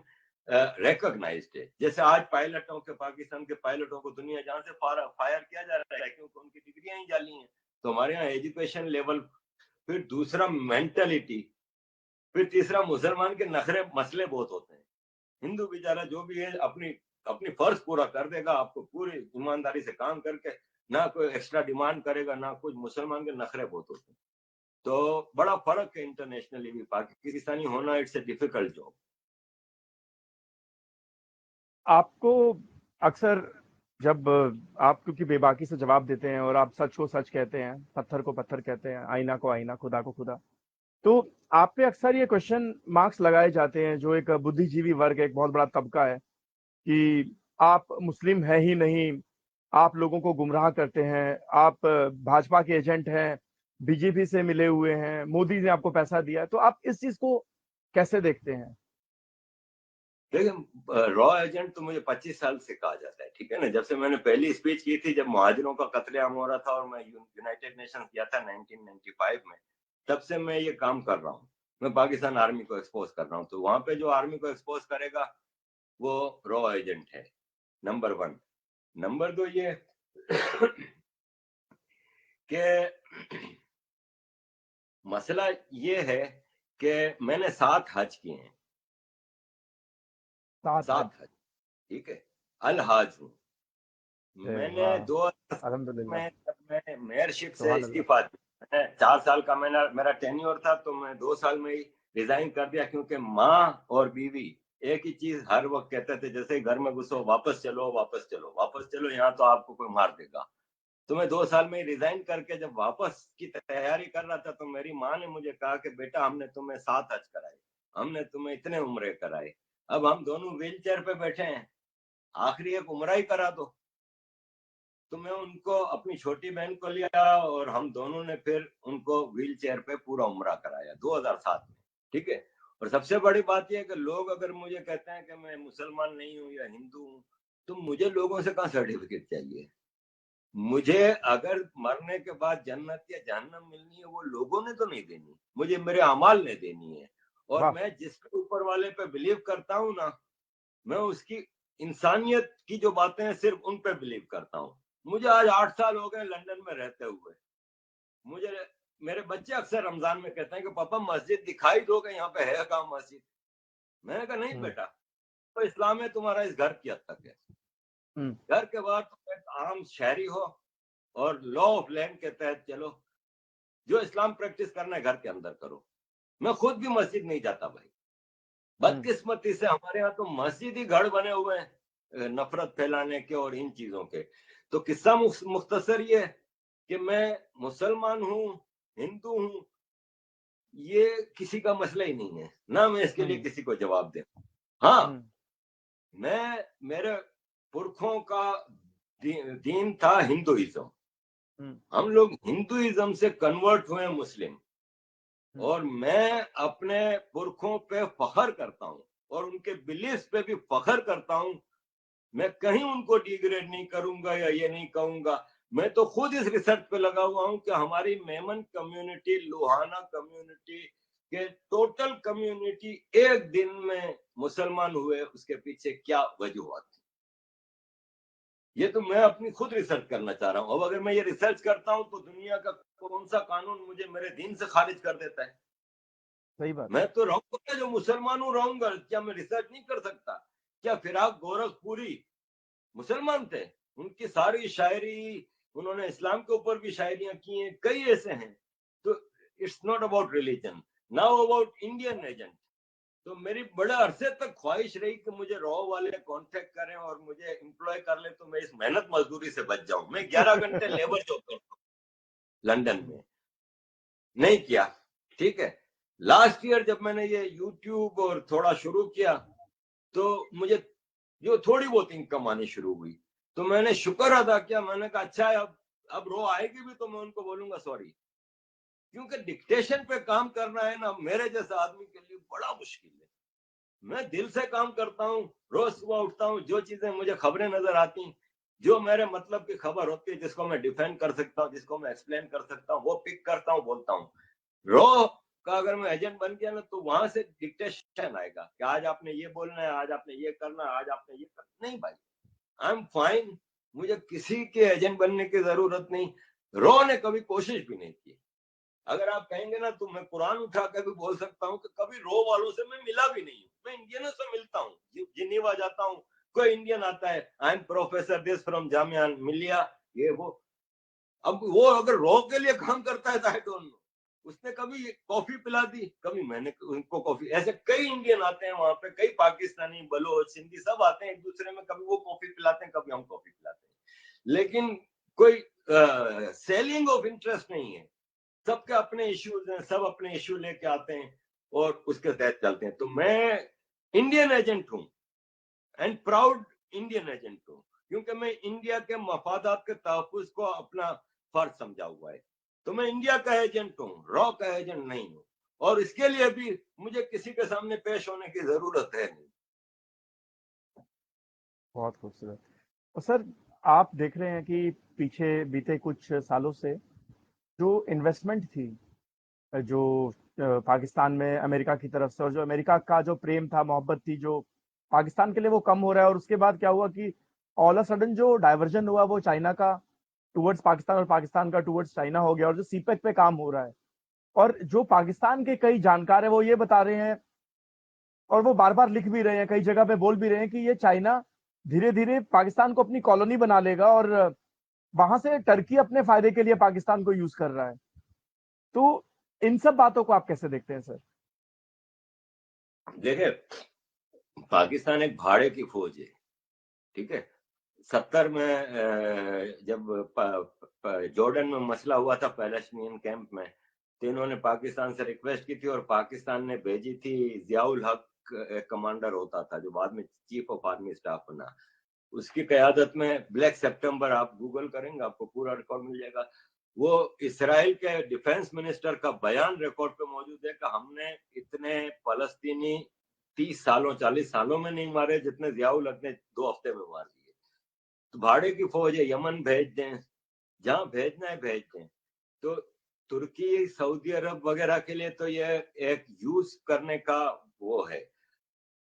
ریکگنائزڈ ہے. جیسے آج پائلٹوں کے، پاکستان کے پائلٹوں کو دنیا جہاں سے فائر کیا جا رہا ہے کیونکہ ان کی ڈگریاں ہی جعلی ہیں. تو ہمارے یہاں ایجوکیشن لیول، پھر دوسرا مینٹلٹی، پھر تیسرا مسلمان کے نخرے مسئلے بہت ہوتے ہیں. ہندو بیچارہ جو بھی ہے اپنی فرض پورا کر دے گا، آپ کو پوری ایمانداری سے کام کر کے، نہ کوئی ایکسٹرا ڈیمانڈ کرے گا، نہ کچھ. مسلمان کے نخرے بہت ہوتے ہیں. تو بڑا فرق ہے انٹرنیشنلی بھی. پاکستانی ہونا اٹس اے ڈیفیکلٹ جاب. آپ کو اکثر جب آپ کیونکہ بے باکی سے جواب دیتے ہیں اور آپ سچ کو سچ کہتے ہیں، پتھر کو پتھر کہتے ہیں، آئینہ کو آئینہ، خدا کو خدا، تو آپ پہ اکثر یہ کوشچن مارکس لگائے جاتے ہیں جو ایک بدھی جیوی ورگ، ایک بہت بڑا طبقہ ہے، کہ آپ مسلم ہیں ہی نہیں، آپ لوگوں کو گمراہ کرتے ہیں، آپ بھاجپا کے ایجنٹ ہیں، بی جے پی سے ملے ہوئے ہیں، مودی نے آپ کو پیسہ دیا ہے. تو آپ اس چیز کو کیسے دیکھتے ہیں؟ لیکن را ایجنٹ تو مجھے 25 سال سے کہا جاتا ہے، ٹھیک ہے نا. جب سے میں نے پہلی اسپیچ کی تھی جب مہاجروں کا قتل عام ہو رہا تھا اور میں یونائٹڈ نیشن کیا تھا 1995 میں، تب سے میں یہ کام کر رہا ہوں. میں پاکستان آرمی کو ایکسپوز کر رہا ہوں. تو وہاں پہ جو آرمی کو ایکسپوز کرے گا وہ را ایجنٹ ہے، نمبر 1. نمبر 2 یہ کہ مسئلہ یہ ہے کہ میں نے 7 حج کیے ہیں. 7 حج، ٹھیک ہے. الحاج ہوں. میں نے 2000 میں جب میں میئرشپ سے استعفیٰ دیا، 4 سال کا میرا ٹینیور تھا، تو میں 2 سال میں ہی ریزائن کر دیا. کیونکہ ماں اور بیوی ایک ہی چیز ہر وقت کہتے تھے، جیسے گھر میں گھسو واپس چلو واپس چلو واپس چلو، یہاں تو آپ کو کوئی مار دے گا. تو میں 2 سال میں ریزائن کر کے جب واپس کی تیاری کر رہا تھا تو میری ماں نے مجھے کہا کہ بیٹا ہم نے تمہیں 7 حج کرائے، ہم نے تمہیں اتنے عمرے کرائے، اب ہم دونوں ویل چیئر پہ بیٹھے ہیں، آخری ایک عمرہ ہی کرا دو. تو میں ان کو اپنی چھوٹی بہن کو لیا اور ہم دونوں نے پھر ان کو ویل چیئر پہ پورا عمرہ کرایا 2007 میں، ٹھیک ہے. اور سب سے بڑی بات یہ ہے کہ لوگ اگر مجھے کہتے ہیں کہ میں مسلمان نہیں ہوں یا ہندو ہوں، تو مجھے لوگوں سے کہاں سرٹیفکیٹ چاہیے؟ مجھے اگر مرنے کے بعد جنت یا جہنم ملنی ہے وہ لوگوں نے تو نہیں دینی، مجھے میرے اعمال نے دینی ہے. اور میں جس کے اوپر والے پہ بلیو کرتا ہوں نا، میں اس کی انسانیت کی جو باتیں ہیں صرف ان پہ بلیو کرتا ہوں. مجھے آج 8 سال ہو گئے لندن میں رہتے ہوئے. مجھے میرے بچے اکثر رمضان میں کہتے ہیں کہ پاپا مسجد دکھائی دو کہ یہاں پہ ہے کہاں مسجد. میں نے کہا نہیں بیٹا، تو اسلام ہے تمہارا اس گھر کی حد تک ہے. گھر کے بعد تم ایک عام شہری ہو اور لا آف لینڈ کے تحت چلو. جو اسلام پریکٹس کرنا ہے گھر کے اندر کرو. میں خود بھی مسجد نہیں جاتا بھائی. بدقسمتی سے ہمارے یہاں تو مسجد ہی گھر بنے ہوئے ہیں نفرت پھیلانے کے اور ان چیزوں کے. تو قصہ مختصر یہ کہ میں مسلمان ہوں، ہندو ہوں، یہ کسی کا مسئلہ ہی نہیں ہے، نہ میں اس کے لیے کسی کو جواب دیں. ہاں میرے پرکھوں کا دین تھا ہندوازم. ہم لوگ ہندوازم سے کنورٹ ہوئے مسلم. اور میں اپنے پرکھوں پہ فخر کرتا ہوں اور ان کے بلیفز پہ بھی فخر کرتا ہوں. میں کہیں ان کو ڈیگریڈ نہیں کروں گا یا یہ نہیں کہوں گا. میں تو خود اس ریسرچ پہ لگا ہوا ہوں کہ ہماری میمن کمیونٹی، لوہانہ کمیونٹی کہ ٹوٹل کمیونٹی ایک دن میں مسلمان ہوئے، اس کے پیچھے کیا وجوہات تھی. یہ تو میں اپنی خود ریسرچ کرنا چاہ رہا ہوں. اب اگر میں یہ ریسرچ کرتا ہوں تو دنیا کا کون سا قانون مجھے میرے دین سے خارج کر دیتا ہے؟ صحیح بات. میں تو رہوں گا جو مسلمان ہوں رہوں گا. کیا میں ریسرچ نہیں کر سکتا؟ کیا فراق گورکھ پوری مسلمان تھے؟ ان کی ساری شاعری، انہوں نے اسلام کے اوپر بھی شاعریاں کی ہیں، کئی ایسے ہیں. تو it's not about religion, now about Indian agent. تو میری بڑے عرصے تک خواہش رہی کہ مجھے رو والے کانٹیکٹ کریں اور مجھے امپلوائے کر لیں تو میں اس محنت مزدوری سے بچ جاؤں. میں 11 گھنٹے لیبر جاب کرتا ہوں لندن میں. نہیں کیا. ٹھیک ہے. لاسٹ ایئر جب میں نے یہ یوٹیوب اور تھوڑا شروع کیا تو مجھے جو تھوڑی بہت انکم آنی شروع ہوئی تو میں نے شکر ادا کیا. میں نے کہا اچھا اب رو آئے گی بھی تو میں ان کو بولوں گا سوری. کیونکہ ڈکٹیشن پہ کام کرنا ہے نا میرے جیسے آدمی کے لیے بڑا مشکل ہے. میں دل سے کام کرتا ہوں، روز صبح اٹھتا ہوں، جو چیزیں مجھے خبریں نظر آتی ہیں، جو میرے مطلب کی خبر ہوتی ہے، جس کو میں ڈیفینڈ کر سکتا ہوں، جس کو میں ایکسپلین کر سکتا ہوں، وہ پک کرتا ہوں، بولتا ہوں. رو کا اگر میں ایجنٹ بن گیا نا تو وہاں سے ڈکٹیشن آئے گا کہ آج آپ نے یہ بولنا ہے، آج آپ نے یہ کرنا ہے، آج آپ نے یہ کرنا. نہیں بھائی، آئی ایم فائن. مجھے کسی کے ایجنٹ بننے کی ضرورت نہیں. رو نے کبھی کوشش بھی نہیں کی. اگر آپ کہیں گے نا تو میں قرآن اٹھا کے بھی بول سکتا ہوں کہ کبھی رو والوں سے میں ملا بھی نہیں ہوں. میں انڈینوں سے ملتا ہوں، جنیوا جاتا ہوں، کوئی انڈین آتا ہے، I am professor this from Jamia Millia, یہ وہ. اب وہ اگر رو کے لیے کام کرتا ہے تو آئی ڈونٹ نو. اس نے کبھی کافی پلا دی، کبھی میں نے ان کو کافی. ایسے کئی انڈین آتے ہیں وہاں پہ، کئی پاکستانی، بلوچ، سندھی سب آتے ہیں ایک دوسرے میں. کبھی وہ کافی پلاتے ہیں، کبھی ہم کافی پلاتے ہیں. لیکن کوئی سیلنگ آف انٹرسٹ نہیں ہے. سب کے اپنے ایشوز ہیں، سب اپنے ایشو لے کے آتے ہیں اور اس کے تحت چلتے ہیں. تو میں انڈین ایجنٹ ہوں اینڈ پراؤڈ انڈین ایجنٹ ہوں کیونکہ میں انڈیا کے مفادات کے تحفظ کو اپنا فرض سمجھا ہوا ہے. تو میں انڈیا کا ایجنٹ ہوں، را کا ایجنٹ نہیں ہوں. اور اس کے لیے بھی مجھے کسی کے سامنے پیش ہونے کی ضرورت ہے نہیں. بہت خوبصورت. اور سر آپ دیکھ رہے ہیں کہ پیچھے بیتے کچھ سالوں سے جو انویسٹمنٹ تھی، جو پاکستان میں امریکہ کی طرف سے، اور جو امریکہ کا جو پریم تھا، محبت تھی جو پاکستان کے لیے، وہ کم ہو رہا ہے. اور اس کے بعد کیا ہوا کہ آل آف سڈن جو ڈائیورژن ہوا وہ چائنا کا ٹورڈز پاکستان اور پاکستان کا ٹورڈز چائنا ہو گیا. اور جو سی پیک پہ کام ہو رہا ہے، اور جو پاکستان کے کئی جانکار ہیں وہ یہ بتا رہے ہیں اور وہ بار بار لکھ بھی رہے ہیں، کئی جگہ پہ بول بھی رہے ہیں کہ یہ چائنا دھیرے دھیرے پاکستان کو اپنی کالونی بنا لے گا اور وہاں سے ٹرکی اپنے فائدے کے لیے پاکستان کو یوز کر رہا ہے. تو ان سب باتوں کو آپ کیسے دیکھتے ہیں سر؟ دیکھیں، پاکستان ایک بھاڑے کی فوج ہے. ٹھیک ہے. 70 میں جب جارڈن میں مسئلہ ہوا تھا پیلسٹینین کیمپ میں، تو انہوں نے پاکستان سے ریکویسٹ کی تھی اور پاکستان نے بھیجی تھی. ضیاء الحق کمانڈر ہوتا تھا جو بعد میں چیف آف آرمی اسٹاف بنا. اس کی قیادت میں بلیک سپٹمبر، آپ گوگل کریں گے آپ کو پورا ریکارڈ مل جائے گا. وہ اسرائیل کے ڈیفنس منسٹر کا بیان ریکارڈ پہ موجود ہے کہ ہم نے اتنے فلسطینی 30 سالوں 40 سالوں میں نہیں مارے جتنے ضیاء الحق نے 2 ہفتے میں مار دیے. تو بھاڑے کی فوج ہے، یمن بھیج دیں، جہاں بھیجنا ہے بھیج دیں. تو ترکی، سعودی عرب وغیرہ کے لیے تو یہ ایک یوز کرنے کا وہ ہے.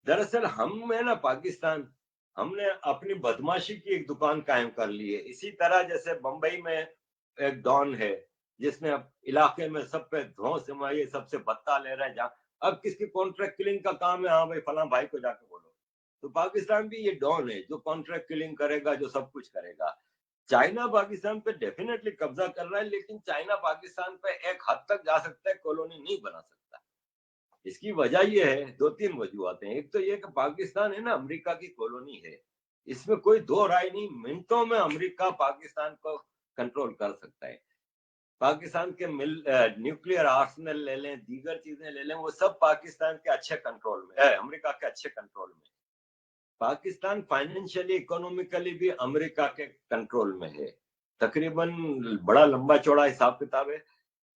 دراصل ہم ہے نا پاکستان، ہم نے اپنی بدماشی کی ایک دکان قائم کر لی ہے. اسی طرح جیسے بمبئی میں ایک ڈان ہے جس نے علاقے میں سب پہ دھوس جمائی، سب سے بتا لے رہا ہے. جہاں اب کس کی کانٹریکٹ کلنگ کا کام ہے، ہاں بھائی فلاں بھائی کو جا کے بولو. تو پاکستان بھی یہ ڈان ہے جو کانٹریکٹ کلنگ کرے گا، جو سب کچھ کرے گا. چائنا پاکستان پہ ڈیفینیٹلی قبضہ کر رہا ہے، لیکن چائنا پاکستان پہ ایک حد تک جا سکتا ہے، کالونی نہیں بنا سکتا. اس کی وجہ یہ ہے، 2-3 وجوہات ہیں. ایک تو یہ کہ پاکستان ہے نا امریکہ کی کالونی ہے، اس میں کوئی دو رائے نہیں. منٹوں میں امریکہ پاکستان کو کنٹرول کر سکتا ہے. پاکستان کے نیوکلیئر آرسنل لے لیں، دیگر چیزیں لے لیں، وہ سب پاکستان کے اچھے کنٹرول میں ہے، امریکہ کے اچھے کنٹرول میں. پاکستان فائنینشلی اکنومیکلی بھی امریکہ کے کنٹرول میں ہے. تقریباً بڑا لمبا چوڑا حساب کتاب ہے.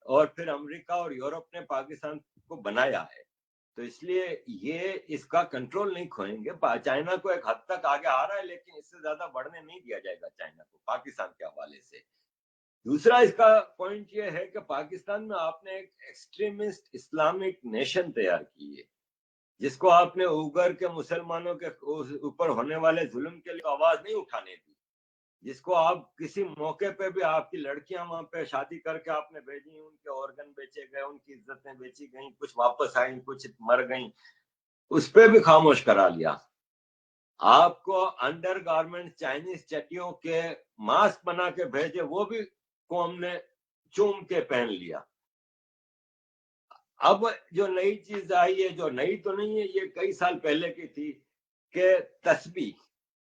اور پھر امریکہ اور یورپ نے پاکستان کو بنایا ہے، تو اس لیے یہ اس کا کنٹرول نہیں کھوئیں گے. چائنا کو ایک حد تک آگے آ رہا ہے، لیکن اس سے زیادہ بڑھنے نہیں دیا جائے گا چائنا کو پاکستان کے حوالے سے. دوسرا اس کا پوائنٹ یہ ہے کہ پاکستان میں آپ نے ایک ایکسٹریمسٹ اسلامک نیشن تیار کی ہے، جس کو آپ نے اوغر کے مسلمانوں کے اوپر ہونے والے ظلم کے لیے آواز نہیں اٹھانے دی، جس کو آپ کسی موقع پہ بھی آپ کی لڑکیاں وہاں پہ شادی کر کے آپ نے بھیجی، ان کے آرگن بیچے گئے، ان کی عزتیں بیچی گئیں، کچھ واپس آئیں، کچھ مر گئیں، اس پہ بھی خاموش کرا لیا. آپ کو انڈر گارمنٹ چائنیز چٹیوں کے ماسک بنا کے بھیجے، وہ بھی قوم نے چوم کے پہن لیا. اب جو نئی چیز آئی ہے، جو نئی تو نہیں ہے، یہ کئی سال پہلے کی تھی، کہ تسبیح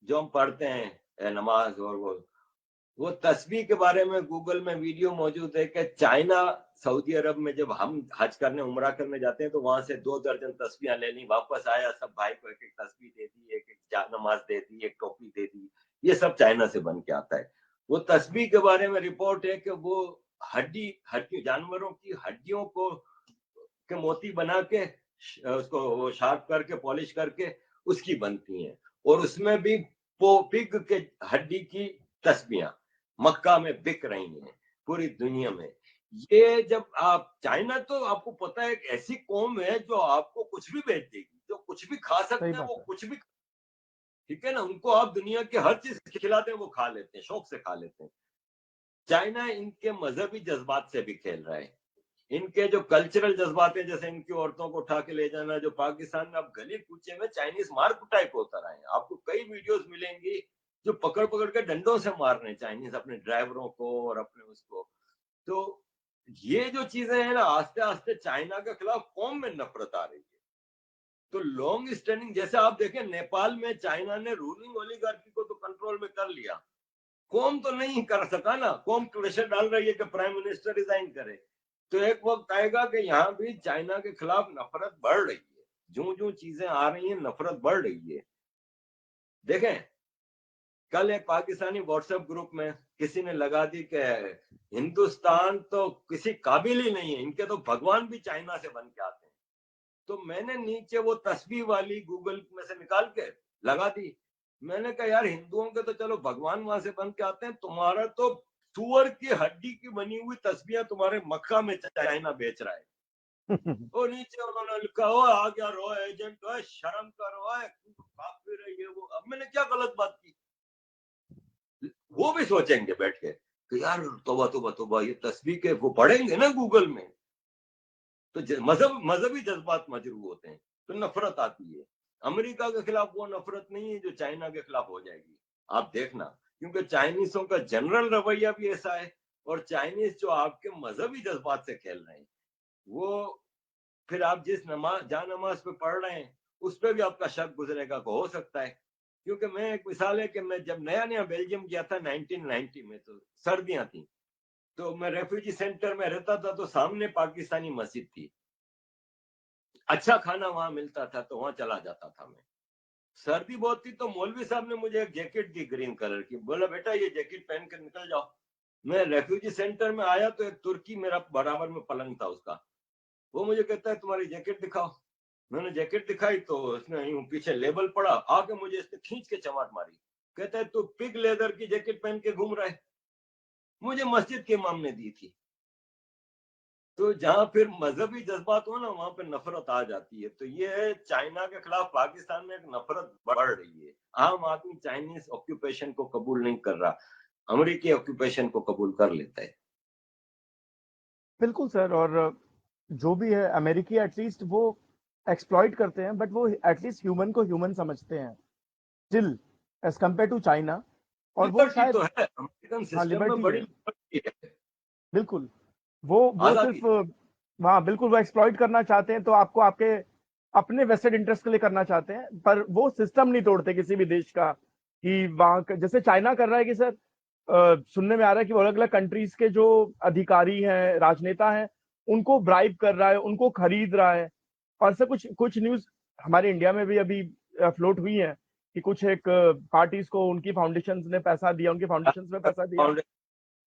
جو ہم پڑھتے ہیں نماز، اور وہ تسبیح کے بارے میں گوگل میں ویڈیو موجود ہے کہ چائنا سعودی عرب میں جب ہم حج کرنے عمرہ کرنے جاتے ہیں تو وہاں سے 2 درجن تسبیحاں لے لی، واپس آیا سب بھائی کو ایک ایک تسبیح دے دی، ایک ایک نماز دے دی، ایک ٹوپی دے دی. یہ سب چائنا سے بن کے آتا ہے. وہ تسبیح کے بارے میں رپورٹ ہے کہ وہ ہڈی جانوروں کی ہڈیوں کو کے موتی بنا کے اس کو وہ شارپ کر کے پالش کر کے اس کی بنتی ہیں، اور اس میں بھی پگ کے ہڈی کی تسبیحاں مکہ میں بک رہی ہیں پوری دنیا میں. یہ جب آپ چائنا، تو آپ کو پتا ہے ایک ایسی قوم ہے جو آپ کو کچھ بھی بیچ دے گی، جو کچھ بھی کھا سکتے ہیں وہ کچھ بھی، ٹھیک ہے نا، ان کو آپ دنیا کے ہر چیز کھلاتے ہیں وہ کھا لیتے ہیں، شوق سے کھا لیتے ہیں. چائنا ان کے مذہبی جذبات سے بھی کھیل رہا ہے، ان کے جو کلچرل جذبات ہیں، جیسے ان کی عورتوں کو اٹھا کے لے جانا، جو پاکستان میں اب گلی کوچے میں چائنیز مار کٹائی کو اتر آئے ہیں. آپ کو کئی ویڈیوز ملیں گی جو پکڑ پکڑ کے ڈنڈوں سے مار رہے ہیں چائنیز اپنے ڈرائیوروں کو اور اپنے اس کو. تو یہ جو چیزیں ہیں نا، آہستہ آہستہ چائنا کے خلاف قوم میں نفرت آ رہی ہے. تو لانگ اسٹینڈنگ، جیسے آپ دیکھیں نیپال میں چائنا نے رولنگ اولیگارکی کو تو کنٹرول میں کر لیا، قوم تو نہیں کر سکا نا. قوم پریشر ڈال رہی ہے کہ پرائم منسٹر ریزائن کرے. تو ایک وقت آئے گا کہ یہاں بھی چائنا کے خلاف نفرت بڑھ رہی ہے، جو جو چیزیں آ رہی ہیں نفرت بڑھ رہی ہے. دیکھیں کل ایک پاکستانی واٹس ایپ گروپ میں کسی نے لگا دی کہ ہندوستان تو کسی قابل ہی نہیں ہے، ان کے تو بھگوان بھی چائنا سے بن کے آتے ہیں. تو میں نے نیچے وہ تسبیح والی گوگل میں سے نکال کے لگا دی. میں نے کہا یار ہندوؤں کے تو چلو بھگوان وہاں سے بن کے آتے ہیں، تمہارا تو سور کی ہڈی کی بنی ہوئی تسبیحاں تمہارے مکہ میں چائنا بیچ رہا ہے. وہ نیچے انہوں نے لکھا ہو آ گیا رو ایجنٹ، شرم کرو، کافر ہے یہ وہ. اب میں نے کیا غلط بات کی؟ وہ بھی سوچیں گے بیٹھ کے کہ یار توبہ توبہ توبہ، یہ تسبیح کے وہ پڑھیں گے نا گوگل میں تو مذہبی جذبات مجروح ہوتے ہیں، تو نفرت آتی ہے. امریکہ کے خلاف وہ نفرت نہیں ہے جو چائنا کے خلاف ہو جائے گی، آپ دیکھنا، کیونکہ چائنیزوں کا جنرل رویہ بھی ایسا ہے، اور چائنیز جو آپ کے مذہبی جذبات سے کھیل رہے ہیں، وہ پھر آپ جس نماز پہ پڑھ رہے ہیں اس پہ بھی آپ کا شک گزرے گا کہ ہو سکتا ہے. کیونکہ میں ایک مثال ہے کہ میں جب نیا بیلجیم گیا تھا 1990 میں، تو سردیاں تھیں، تو میں ریفیوجی سینٹر میں رہتا تھا، تو سامنے پاکستانی مسجد تھی، اچھا کھانا وہاں ملتا تھا تو وہاں چلا جاتا تھا. میں سردی بہت تھی تو مولوی صاحب نے مجھے ایک جیکٹ دی گرین کلر کی، بولا بیٹا یہ جیکٹ پہن کر نکل جاؤ. میں ریفیوجی سینٹر میں آیا تو ایک ترکی میرا برابر میں پلنگ تھا اس کا، وہ مجھے کہتا ہے تمہاری جیکٹ دکھاؤ. میں نے جیکٹ دکھائی تو اس نے یوں پیچھے لیبل پڑا، آگے مجھے اس نے کھینچ کے چماٹ ماری، کہتا ہے تو پگ لیدر کی جیکٹ پہن کے گھوم رہا ہے. مجھے مسجد کے امام نے دی تھی. تو جہاں پھر مذہبی جذبات ہو نا وہاں پہ نفرت آ جاتی ہے. تو یہ چائنا کے خلاف پاکستان میں ایک نفرت بڑھ رہی ہے. عام آدمی چائنیز آکوپیشن کو قبول نہیں کر رہا، امریکی آکوپیشن کو قبول کر لیتا ہے. بالکل سر، اور جو بھی ہے امریکی ایٹ لیسٹ وہ ایکسپلائٹ کرتے ہیں، بٹ وہ ایٹ لیسٹ ہیومن کو ہیومن سمجھتے ہیں still as compared to China. اور وہ لبرٹی شاید تو ہے امریکن سسٹم میں، بڑی لبرٹی ہے، بالکل. وہ آزادی. صرف وہاں بالکل وہ ایکسپلائٹ کرنا چاہتے ہیں، تو آپ کو آپ کے اپنے ویسٹڈ انٹرسٹ کے لیے کرنا چاہتے ہیں، پر وہ سسٹم نہیں توڑتے کسی بھی دیش کا کہ وہاں جیسے چائنا کر رہا ہے کہ سر سننے میں آ رہا ہے کہ وہ الگ الگ کنٹریز کے جو ادھیکاری ہیں، راجنیتا ہیں، ان کو برائب کر رہا ہے، ان کو خرید رہا ہے. اور سے کچھ نیوز ہمارے انڈیا میں بھی ابھی فلوٹ ہوئی ہیں کہ کچھ ایک پارٹیز کو ان کی فاؤنڈیشنز نے پیسہ دیا، ان کی فاؤنڈیشنز میں پیسہ دیا.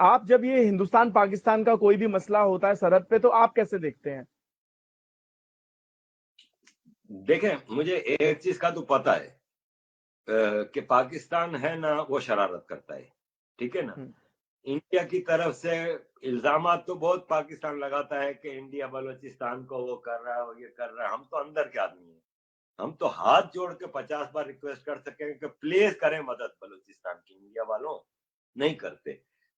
آپ جب یہ ہندوستان پاکستان کا کوئی بھی مسئلہ ہوتا ہے سرحد پہ تو آپ کیسے دیکھتے ہیں؟ دیکھیں مجھے ایک چیز کا تو پتا ہے کہ پاکستان ہے نا وہ شرارت کرتا ہے، ٹھیک ہے نا. انڈیا کی طرف سے الزامات تو بہت پاکستان لگاتا ہے کہ انڈیا بلوچستان کو وہ کر رہا ہے اور یہ کر رہا ہے. ہم تو اندر کے آدمی ہیں، ہم تو ہاتھ جوڑ کے 50 بار ریکویسٹ کر سکیں کہ پلیز کریں مدد بلوچستان کی. انڈیا والوں نہیں کرتے.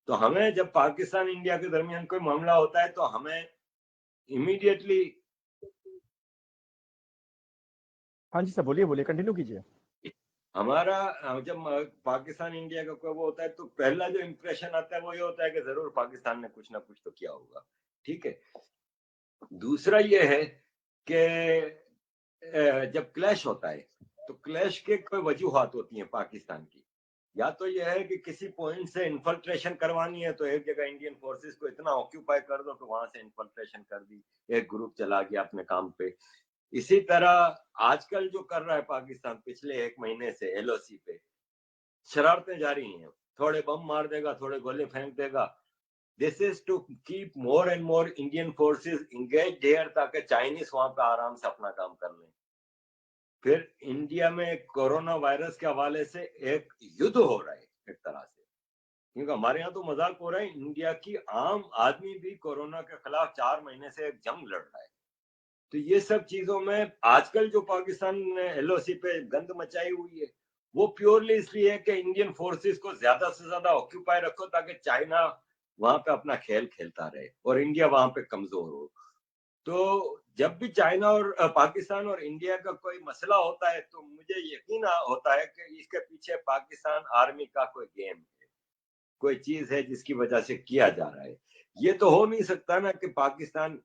تو ہمیں جب پاکستان انڈیا کے درمیان کوئی معاملہ ہوتا ہے تو ہمیں امیڈیٹلی. ہاں جی سر بولیے کنٹینیو کیجیے. ہمارا جب پاکستان انڈیا کا کوئی وہ ہوتا ہے تو پہلا جو امپریشن آتا ہے وہ یہ ہوتا ہے کہ ضرور پاکستان نے کچھ نہ کچھ تو کیا ہوگا، ٹھیک ہے. دوسرا یہ ہے کہ جب کلیش ہوتا ہے تو کلیش کے کوئی وجوہات ہوتی ہیں پاکستان کی. یا تو یہ ہے کہ کسی پوائنٹ سے انفلٹریشن کروانی ہے تو ایک جگہ انڈین فورسز کو اتنا آکیوپائی کر دو کہ وہاں سے انفلٹریشن کر دی، ایک گروپ چلا گیا اپنے کام پہ. اسی طرح آج کل جو کر رہا ہے پاکستان پچھلے ایک مہینے سے ایل او سی پہ شرارتیں جاری ہیں. تھوڑے بم مار دے گا، تھوڑے گولے پھینک دے گا. This is to keep more and more Indian forces engage here تاکہ چائنیز وہاں پہ آرام سے اپنا کام کر لیں. پھر انڈیا میں کورونا وائرس کے حوالے سے ایک یدھ ہو رہا ہے ایک طرح سے، کیونکہ ہمارے یہاں تو مذاق ہو رہا ہے، انڈیا کی عام آدمی بھی کورونا کے خلاف 4 مہینے سے ایک جنگ لڑ رہا ہے. تو یہ سب چیزوں میں آج کل جو پاکستان نے ایل او سی پہ گند مچائی ہوئی ہے وہ پیورلی اس لیے ہے کہ انڈین فورسز کو زیادہ سے زیادہ آکیوپائی رکھو تاکہ چائنا وہاں پہ اپنا کھیل کھیلتا رہے اور انڈیا وہاں پہ کمزور ہو. تو جب بھی چائنا اور پاکستان اور انڈیا کا کوئی مسئلہ ہوتا ہے تو مجھے یقین ہوتا ہے کہ اس کے پیچھے پاکستان آرمی کا کوئی گیم ہے، کوئی چیز ہے جس کی وجہ سے کیا جا رہا ہے. یہ تو ہو نہیں سکتا نا کہ پاکستان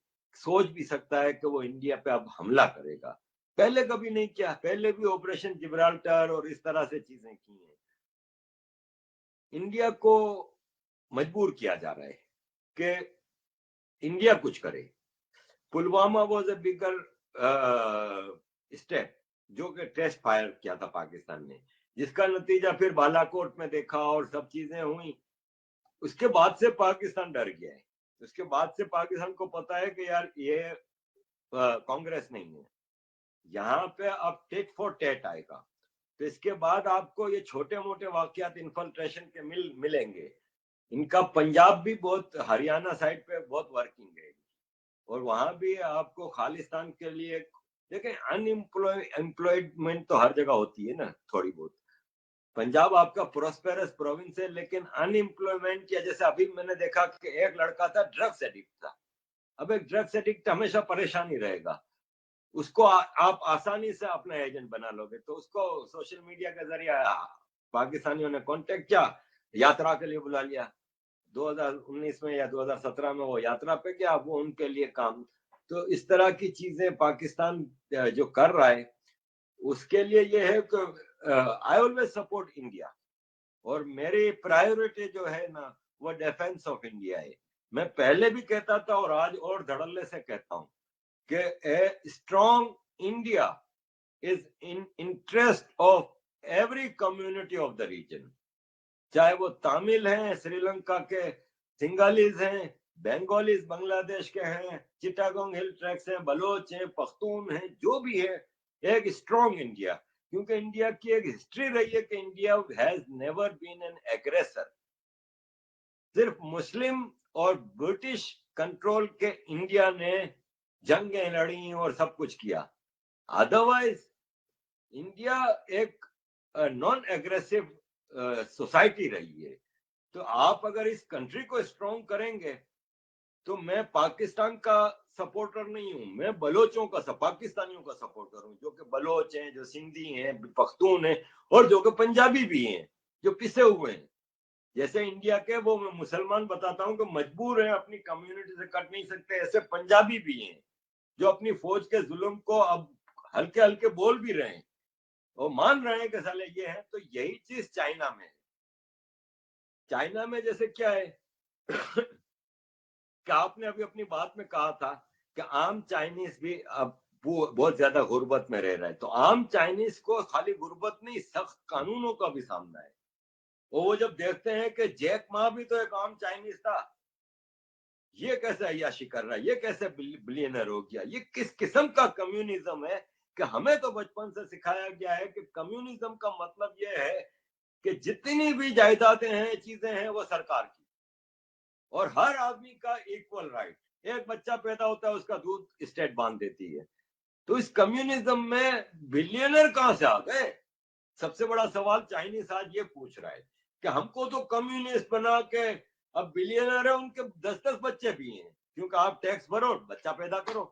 سوچ بھی سکتا ہے کہ وہ انڈیا پہ اب حملہ کرے گا. پہلے کبھی نہیں کیا، پہلے بھی آپریشن جبرالٹر اور اس طرح سے چیزیں کی ہیں. انڈیا کو مجبور کیا جا رہا ہے کہ انڈیا کچھ کرے. Pulwama was a bigger step جو کہ ٹیسٹ فائر کیا تھا پاکستان نے، جس کا نتیجہ پھر بالا کوٹ میں دیکھا اور سب چیزیں ہوئی. اس کے بعد سے پاکستان ڈر گیا ہے. اس کے بعد سے پاکستان کو پتا ہے کہ یار یہ کانگریس نہیں ہے، یہاں پہ اب ٹیٹ فور ٹیٹ آئے گا. تو اس کے بعد آپ کو یہ چھوٹے موٹے واقعات انفلٹریشن کے ملیں گے. ان کا پنجاب بھی بہت، ہریانہ سائڈ پہ بہت ورکنگ ہے اور وہاں بھی آپ کو خالستان کے لیے دیکھیں ان امپلائمنٹ تو ہر جگہ ہوتی ہے نا تھوڑی بہت. پنجاب آپ کا پروسپیرس پروونس ہے لیکن ان امپلائمنٹ یا جیسے ابھی میں نے دیکھا کہ ایک لڑکا تھا ڈرگس ایڈکٹ تھا. اب ایک ڈرگس ایڈکٹ ہمیشہ پریشانی رہے گا، اس کو آپ آسانی سے اپنا ایجنٹ بنا لو گے. تو اس کو سوشل میڈیا کے ذریعے پاکستانیوں نے کانٹیکٹ کیا، یاترا کے لیے بلا لیا. 2019 میں یا 2017 میں وہ یاترا پہ گیا، وہ ان کے لیے کام. تو اس طرح کی چیزیں پاکستان جو کر رہا ہے اس کے لیے یہ ہے کہ آئی آلویز سپورٹ انڈیا اور میری پرائیورٹی جو ہے نا وہ ڈیفینس آف انڈیا ہے. میں پہلے بھی کہتا تھا اور آج اور دھڑلے سے کہتا ہوں کہ a strong India is in interest of every community of the region, چاہے وہ تامل ہیں سری لنکا کے، سنگالیز ہیں، بنگالیز بنگلہ دیش کے ہیں، چٹاگونگ ہل ٹریکس ہیں، بلوچ ہیں، پختون ہیں، جو بھی ہے ایک اسٹرانگ انڈیا. کیونکہ انڈیا کی ایک ہسٹری رہی ہے کہ India has never been an aggressor. صرف مسلم اور برٹش کنٹرول کے انڈیا نے جنگیں لڑی اور سب کچھ کیا. ادروائز انڈیا ایک نان ایگریسو سوسائٹی رہی ہے. تو آپ اگر اس کنٹری کو اسٹرانگ کریں گے تو میں پاکستان کا سپورٹر نہیں ہوں، میں بلوچوں کا پاکستانیوں کا سپورٹر ہوں، جو کہ بلوچ ہیں، جو سندھی ہیں، پختون ہیں اور جو کہ پنجابی بھی ہیں جو پسے ہوئے ہیں. جیسے انڈیا کے وہ میں مسلمان بتاتا ہوں کہ مجبور ہیں اپنی کمیونٹی سے کٹ نہیں سکتے، ایسے پنجابی بھی ہیں جو اپنی فوج کے ظلم کو اب ہلکے ہلکے بول بھی رہے ہیں اور مان رہے ہیں کہ سالے یہ ہے. تو یہی چیز چائنا میں ہے. چائنا میں جیسے کیا ہے کہ آپ نے ابھی اپنی بات میں کہا تھا کہ عام چائنیز بھی اب بہت زیادہ غربت میں رہ رہا ہے. تو عام چائنیز کو خالی غربت نہیں، سخت قانونوں کا بھی سامنا ہے. اور وہ جب دیکھتے ہیں کہ جیک ما بھی تو ایک عام چائنیز تھا, یہ کیسے عیاشی کر رہا ہے, یہ کیسے بلینئر ہو گیا, یہ کس قسم کا کمیونزم ہے کہ ہمیں تو بچپن سے سکھایا گیا ہے کہ کمیونزم کا مطلب یہ ہے کہ جتنی بھی جائیدادیں ہیں, چیزیں ہیں, وہ سرکار کی, اور ہر آدمی کا ایکول رائٹ. ایک بچہ پیدا ہوتا ہے, اس کا دودھ اسٹیٹ باندھ دیتی ہے. تو اس کمیونزم میں بلینئر کہاں سے آ گئے؟ سب سے بڑا سوال چائنیز آج یہ پوچھ رہا ہے کہ ہم کو تو کمیونسٹ بنا کے اب بلینئر ہے, ان کے 10 بچے بھی ہیں, کیونکہ آپ ٹیکس بھرو, بچہ پیدا کرو.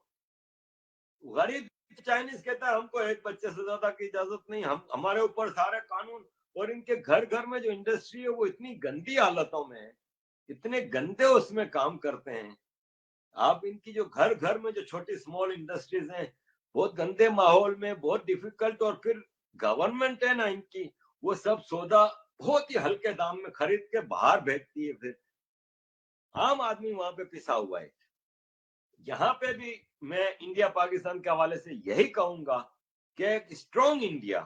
غریب چائنیز کہتا ہے ہم کو ایک بچے سے زیادہ کی اجازت نہیں, ہمارے اوپر سارے قانون, اور ان کے گھر گھر میں جو انڈسٹری ہے وہ اتنی گندی حالتوں میں ہے, اتنے گندے اس میں کام کرتے ہیں. آپ ان کی جو گھر گھر میں جو چھوٹی اسمال انڈسٹریز ہیں, بہت گندے ماحول میں, بہت ڈیفیکلٹ, اور پھر گورنمنٹ ہے نا ان کی, وہ سب سودا بہت ہی ہلکے دام میں خرید کے باہر بھیجتی ہے, پھر عام آدمی وہاں پہ پسا ہوا ہے. یہاں پہ بھی میں انڈیا پاکستان کے حوالے سے یہی کہوں گا کہ ایک strong India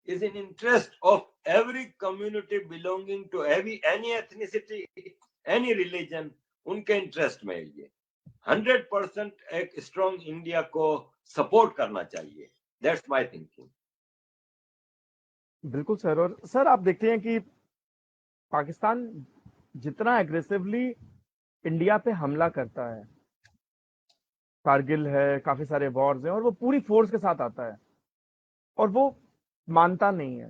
is in interest of every community belonging to any ethnicity, any religion, ان کے انٹرسٹ میں یہ 100% ایک اسٹرانگ انڈیا کو سپورٹ کرنا چاہیے. That's my thinking. بالکل سر. اور سر آپ دیکھتے ہیں کہ پاکستان جتنا ایگریسولی انڈیا پہ حملہ کرتا ہے, کارگل ہے, کافی سارے وارز ہیں, اور وہ پوری فورس کے ساتھ آتا ہے, اور وہ مانتا نہیں ہے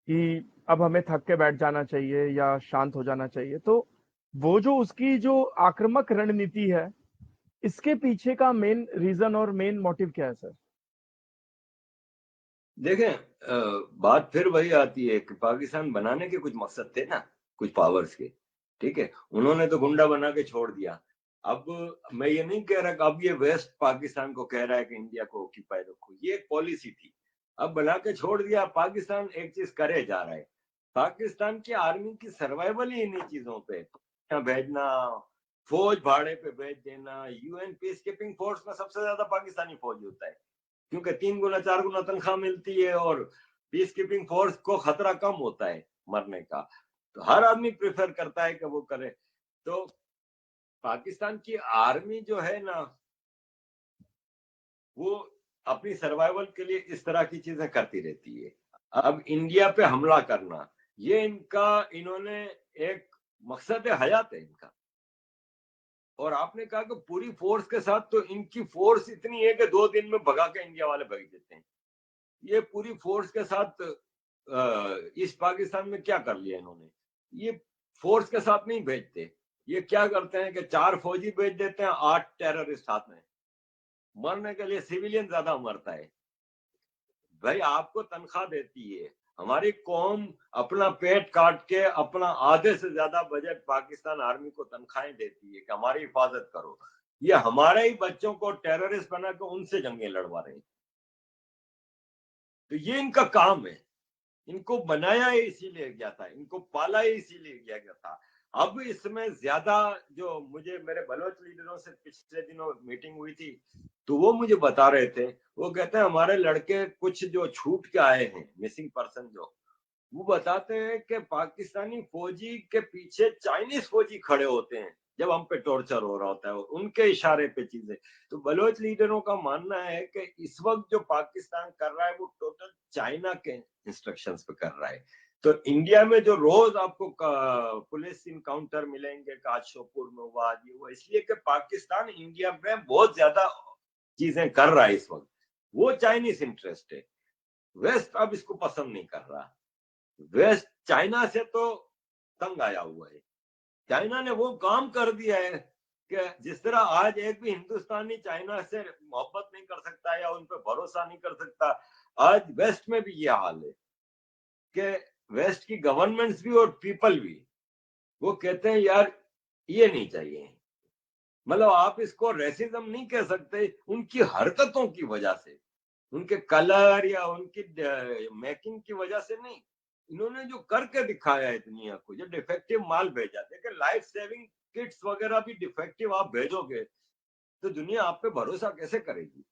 کہ اب ہمیں تھک کے بیٹھ جانا چاہیے یا شانت ہو جانا چاہیے. تو وہ جو اس کی جو آکرمک رننیتی ہے, اس کے پیچھے کا مین ریزن اور مین موٹیو کیا ہے سر؟ دیکھیں بات پھر وہی آتی ہے کہ پاکستان بنانے کے کچھ مقصد تھے نا, کچھ پاورز کے, ٹھیک ہے, انہوں نے تو گنڈا بنا کے چھوڑ دیا. اب میں یہ نہیں کہہ رہا کہ اب یہ ویسٹ پاکستان کو کہہ رہا ہے کہ انڈیا کو آکیپائی رکھو, یہ ایک پالیسی تھی, اب بنا کے چھوڑ دیا. پاکستان ایک چیز کرے جا رہا ہے, پاکستان کی آرمی کی سروائیول ہی انہیں چیزوں پہ بھیجنا, فوج بھاڑے پہ بھیج دینا. U N peace keeping force میں سب سے زیادہ پاکستانی فوج ہوتا ہے, کیونکہ 3 گنا 4 گنا تنخواہ ملتی ہے, اور پیس کیپنگ فورس کو خطرہ کم ہوتا ہے مرنے کا, تو ہر آدمی پریفر کرتا ہے کہ وہ کرے. تو پاکستان کی آرمی جو ہے نا, وہ اپنی سروائیول کے لیے اس طرح کی چیزیں کرتی رہتی ہے. اب انڈیا پہ حملہ کرنا, یہ انہوں نے ایک مقصد حیات ہے ان کا. اور آپ نے کہا کہ پوری فورس کے ساتھ, تو ان کی فورس اتنی ہے کہ 2 دن میں بھگا کے انڈیا والے بھگ دیتے ہیں. یہ پوری فورس کے ساتھ اس پاکستان میں کیا کر لیا انہوں نے؟ یہ فورس کے ساتھ نہیں بھیجتے, یہ کیا کرتے ہیں کہ 4 فوجی بھیج دیتے ہیں, 8 ٹیررسٹ ہاتھ میں, مرنے کے لیے سیویلین زیادہ مرتا ہے. بھائی آپ کو تنخواہ دیتی ہے, ہماری قوم اپنا پیٹ کاٹ کے اپنا آدھے سے زیادہ بجٹ پاکستان آرمی کو تنخواہیں دیتی ہے کہ ہماری حفاظت کرو. یہ ہمارے ہی بچوں کو ٹیررسٹ بنا کے ان سے جنگیں لڑوا رہے ہیں. تو یہ ان کا کام ہے, ان کو بنایا ہی اسی لیے گیا تھا, ان کو پالا ہی اسی لیے گیا تھا. اب اس میں زیادہ جو مجھے میرے بلوچ لیڈروں سے پچھلے دنوں میٹنگ ہوئی تھی, تو وہ مجھے بتا رہے تھے, وہ کہتے ہیں ہمارے لڑکے کچھ جو چھوٹ کے آئے ہیں, مسنگ پرسن جو, وہ بتاتے ہیں کہ پاکستانی فوجی کے پیچھے چائنیز فوجی کھڑے ہوتے ہیں جب ہم پہ ٹورچر ہو رہا ہوتا ہے, ان کے اشارے پہ چیزیں. تو بلوچ لیڈروں کا ماننا ہے کہ اس وقت جو پاکستان کر رہا ہے وہ ٹوٹل چائنا کے انسٹرکشنز پہ کر رہا ہے. تو انڈیا میں جو روز آپ کو پولیس انکاؤنٹر ملیں گے, آج شوپور میں ہوا, آج یہ ہوا, اس لیے کہ پاکستان انڈیا میں بہت زیادہ چیزیں کر رہا ہے اس وقت. وہ چائنیز انٹرسٹ ہے, ویسٹ اب اس کو پسند نہیں کر رہا. ویسٹ چائنا سے تو تنگ آیا ہوا ہے. چائنا نے وہ کام کر دیا ہے کہ جس طرح آج ایک بھی ہندوستانی چائنا سے محبت نہیں کر سکتا یا ان پہ بھروسہ نہیں کر سکتا, آج ویسٹ میں بھی یہ حال ہے کہ ویسٹ کی گورنمنٹس بھی اور پیپل بھی, وہ کہتے ہیں یار یہ نہیں چاہیے. مطلب آپ اس کو ریسزم نہیں کہہ سکتے, ان کی حرکتوں کی وجہ سے, ان کے کلر یا ان کی میکنگ کی وجہ سے نہیں. انہوں نے جو کر کے دکھایا ہے دنیا کو, جو ڈیفیکٹو مال بھیجا, دیکھیں لائف سیونگ کٹس وغیرہ بھی ڈیفیکٹو آپ بھیجو گے تو دنیا آپ پہ بھروسہ کیسے کرے گی؟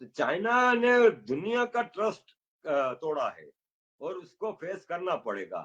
تو چائنا نے دنیا کا ٹرسٹ توڑا ہے اور اس کو فیس کرنا پڑے گا.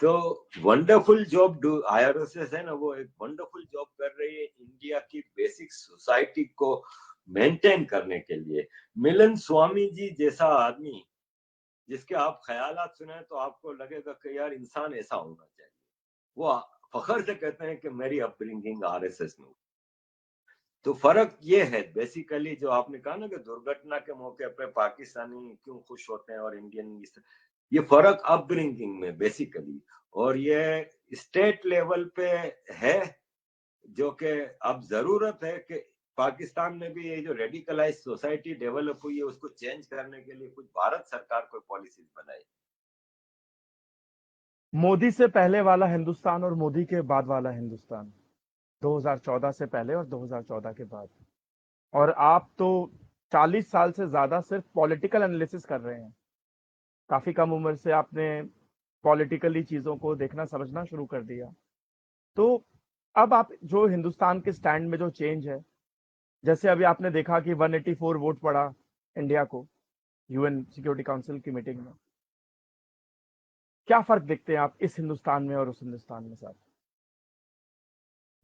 تو ونڈرفل جاب IRSS ہے نا, وہ ایک ونڈرفل جاب کر رہی ہے انڈیا کی بیسک سوسائٹی کو مینٹین کرنے کے لیے. ملن سوامی جی جیسا آدمی جس کے آپ خیالات سنیں تو آپ کو لگے گا کہ یار انسان ایسا ہونا چاہیے. وہ فخر سے کہتے ہیں کہ میری اپ برنگنگ RSS میں. تو فرق یہ ہے بیسیکلی جو آپ نے کہا نا کہ درگھٹنا کے موقع پہ پاکستانی کیوں خوش ہوتے ہیں اور انڈین, یہ فرق اپ برنگنگ میں بیسیکلی, اور یہ اسٹیٹ لیول پہ ہے جو کہ اب ضرورت ہے کہ پاکستان میں بھی یہ جو ریڈیکلائز سوسائٹی ڈیولپ ہوئی ہے اس کو چینج کرنے کے لیے کچھ بھارت سرکار کوئی پالیسیز بنائے. مودی سے پہلے والا ہندوستان اور مودی کے بعد والا ہندوستان, 2014 سے پہلے اور 2014 کے بعد, اور آپ تو 40 سال سے زیادہ صرف پولیٹیکل انالیسس کر رہے ہیں. کافی کم عمر سے آپ نے پولیٹیکلی چیزوں کو دیکھنا سمجھنا شروع کر دیا. تو اب آپ جو ہندوستان کے سٹینڈ میں جو چینج ہے, جیسے ابھی آپ نے دیکھا کہ 184 ووٹ پڑا انڈیا کو UN سیکیورٹی کاؤنسل کی میٹنگ میں, کیا فرق دیکھتے ہیں آپ اس ہندوستان میں اور اس ہندوستان میں صاحب؟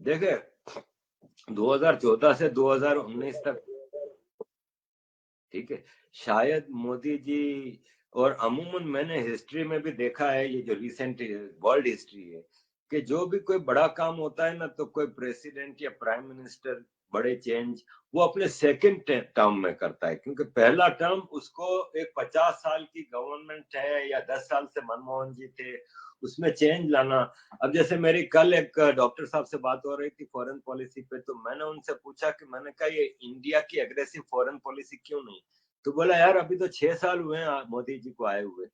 دیکھیں 2014 سے 2019 تک ٹھیک ہے, شاید مودی جی, اور عموماً میں نے ہسٹری میں بھی دیکھا ہے, یہ جو ریسنٹ ورلڈ ہسٹری ہے, کہ جو بھی کوئی بڑا کام ہوتا ہے نا تو کوئی پریسیڈنٹ یا پرائم منسٹر بڑے چینج وہ اپنے سیکنڈ ٹرم میں کرتا ہے, کیونکہ پہلا ٹرم اس کو ایک 50 سال کی گورنمنٹ ہے یا 10 سال سے منموہن جی تھے, اس میں چینج لانا. اب جیسے میری کل ایک ڈاکٹر صاحب سے بات ہو رہی تھی فورن پالیسی پہ, تو میں نے ان سے پوچھا کہ میں نے کہا یہ انڈیا کی اگریسو فورن پالیسی کیوں نہیں, تو بولا یار ابھی تو 6 سال ہوئے ہیں مودی جی کو آئے ہوئے.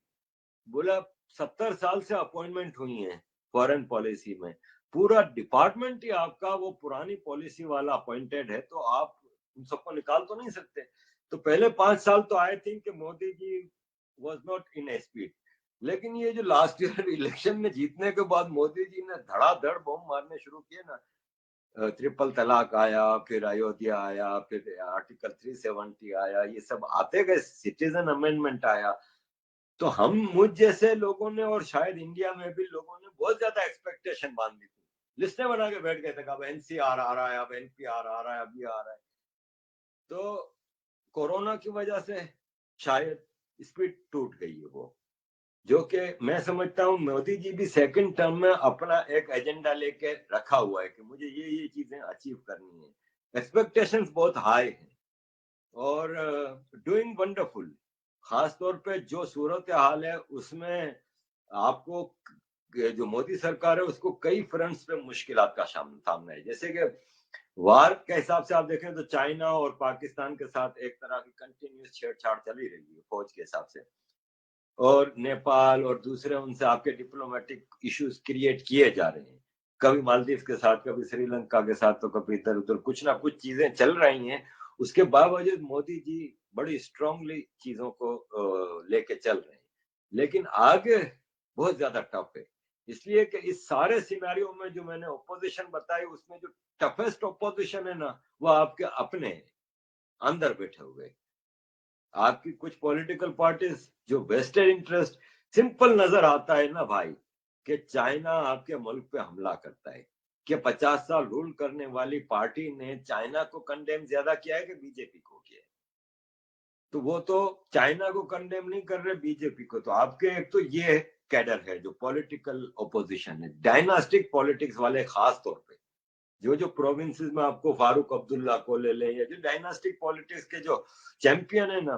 بولا 70 سال سے اپوائنٹمنٹ ہوئی ہیں فورن پالیسی میں, پورا ڈپارٹمنٹ ہی آپ کا وہ پرانی پالیسی والا اپوائنٹڈ ہے, تو آپ ان سب کو نکال تو نہیں سکتے. تو پہلے 5 سال تو آئے تھے کہ مودی جی واز ناٹ ان اسپیڈ, لیکن یہ جو لاسٹ ایئر الیکشن میں جیتنے کے بعد مودی جی نے دھڑا دھڑ بم مارنے شروع کیے نا, ٹرپل طلاق آیا, پھر ایودھیا آیا, پھر آرٹیکل 370 آیا, یہ سب آتے گئے, سٹیزن امینڈمنٹ آیا. تو ہم مجھ جیسے لوگوں نے اور شاید انڈیا میں بھی لوگوں نے بہت زیادہ ایکسپیکٹیشن باندھ دی تھی, لسٹیں بنا کے بیٹھ گئے تھے کہ اب NCR آ رہا ہے, اب NPR آ رہا ہے, اب یہ آ رہا ہے. تو کورونا کی وجہ سے شاید اسپیڈ ٹوٹ گئی ہے وہ, جو کہ میں سمجھتا ہوں مودی جی بھی سیکنڈ ٹرم میں اپنا ایک ایجنڈا لے کے رکھا ہوا ہے کہ مجھے یہ چیزیں اچیو کرنی ہیں. ایکسپیکٹیشنز بہت ہائی ہیں اور ڈوئنگ ونڈرفل. خاص طور پہ جو صورت حال ہے اس میں آپ کو جو مودی سرکار ہے اس کو کئی فرنٹس پہ مشکلات کا سامنا ہے. جیسے کہ وار کے حساب سے آپ دیکھیں تو چائنا اور پاکستان کے ساتھ ایک طرح کی کنٹینیوس چھیڑ چھاڑ چلی رہی ہے فوج کے حساب سے, اور نیپال اور دوسرے ان سے آپ کے ڈپلومیٹک ایشوز کریٹ کیے جا رہے ہیں, کبھی مالدیو کے ساتھ, کبھی سری لنکا کے ساتھ, تو کبھی ادھر ادھر کچھ نہ کچھ چیزیں چل رہی ہیں. اس کے باوجود مودی جی بڑی اسٹرانگلی چیزوں کو لے کے چل رہے ہیں, لیکن آگے بہت زیادہ ٹف ہے. اس لیے کہ اس سارے سیناریوں میں جو میں نے اپوزیشن بتائی, اس میں جو ٹفسٹ اپوزیشن ہے نا وہ آپ کے اپنے اندر بیٹھے ہوئے. آپ کی کچھ پولیٹیکل پارٹیز جو ویسٹرن انٹرسٹ, سمپل نظر آتا ہے نا بھائی کہ چائنا آپ کے ملک پہ حملہ کرتا ہے, کہ 50 سال رول کرنے والی پارٹی نے چائنا کو کنڈیم زیادہ کیا ہے کہ BJP کو کیا ہے. تو وہ تو چائنا کو کنڈیم نہیں کر رہے, BJP کو. تو آپ کے ایک تو یہ کیڈر ہے جو پولیٹیکل اپوزیشن ہے, ڈائناسٹک پالیٹکس والے, خاص طور پہ جو پروونسز میں آپ کو فاروق عبداللہ کو لے لیں, یا جو ڈائناسٹک پالیٹکس کے جو چیمپئن ہے نا,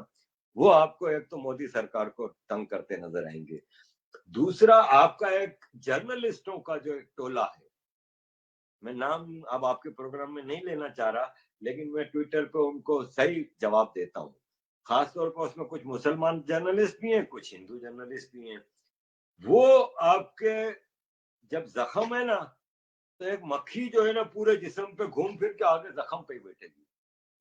وہ آپ کو ایک تو مودی سرکار کو تنگ کرتے نظر آئیں گے. دوسرا آپ کا ایک جرنلسٹوں کا جو ایک ٹولہ ہے, میں نام اب آپ کے پروگرام میں نہیں لینا چاہ رہا, لیکن میں ٹویٹر پہ ان کو صحیح جواب دیتا ہوں. خاص طور پر اس میں کچھ مسلمان جرنلسٹ بھی ہیں, کچھ ہندو جرنلسٹ بھی ہیں. وہ آپ کے جب زخم ہے نا تو ایک مکھی جو ہے نا پورے جسم پہ گھوم پھر کے آگے زخم پہ ہی بیٹھے گی.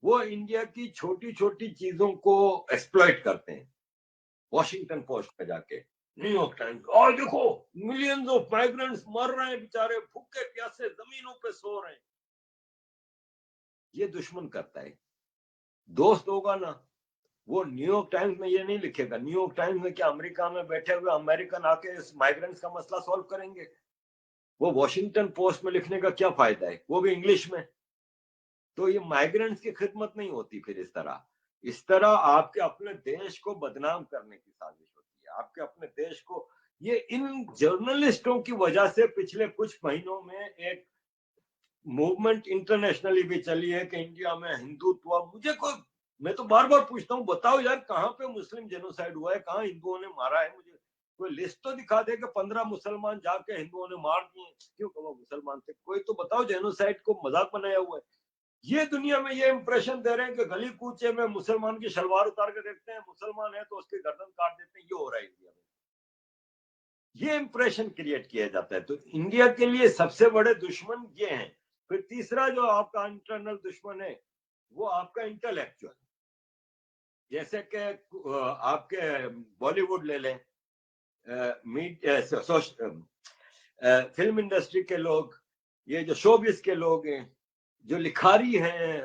وہ انڈیا کی چھوٹی چھوٹی چیزوں کو ایکسپلائٹ کرتے ہیں. واشنگٹن پوسٹ پہ جا کے, نیو یارک ٹائمز, اور دیکھو ملینز آف مائیگرنٹس مر رہے ہیں بیچارے, بھوکے پیاسے زمینوں پہ سو رہے ہیں. یہ دشمن کرتا ہے. دوست ہوگا نا وہ نیو یارک ٹائمز میں یہ نہیں لکھے گا. نیو یارک ٹائمز میں کیا امریکہ میں بیٹھے ہوئے امریکن آ کے اس مائیگرنٹس کا مسئلہ سالو کریں گے؟ وہ واشنگٹن پوسٹ میں لکھنے کا کیا فائدہ ہے, وہ بھی انگلش میں. تو یہ مائیگرنٹس کی خدمت نہیں ہوتی. پھر اس طرح آپ کے اپنے دیش کو بدنام کرنے کی سازش ہوتی ہے. آپ کے اپنے دیش کو, یہ ان جرنلسٹوں کی وجہ سے پچھلے کچھ مہینوں میں ایک موومنٹ انٹرنیشنلی بھی چلی ہے کہ انڈیا میں ہندوتوا. میں تو بار بار پوچھتا ہوں, بتاؤ یار کہاں پہ مسلم جینوسائیڈ ہوا ہے, کہاں ہندوؤں نے مارا ہے؟ مجھے کوئی لسٹ تو دکھا دے کہ 15 مسلمان جا کے ہندوؤں نے مار دیے. کیوں کہ وہ مسلمان تھے؟ کوئی تو بتاؤ. جینوسائیڈ کو مذاق بنایا ہوا ہے. یہ دنیا میں یہ امپریشن دے رہے ہیں کہ گلی کوچے میں مسلمان کی شلوار اتار کے دیکھتے ہیں, مسلمان ہے تو اس کی گردن کاٹ دیتے ہیں. یہ ہو رہا ہے انڈیا میں, یہ امپریشن کریٹ کیا جاتا ہے. تو انڈیا کے لیے سب سے بڑے دشمن یہ ہیں. پھر تیسرا جو آپ کا انٹرنل دشمن ہے وہ آپ کا انٹلیکچوئل. جیسے کہ آپ کے بالی ووڈ لے لیں, فلم انڈسٹری کے لوگ, یہ جو شوبز کے لوگ ہیں, جو لکھاری ہیں,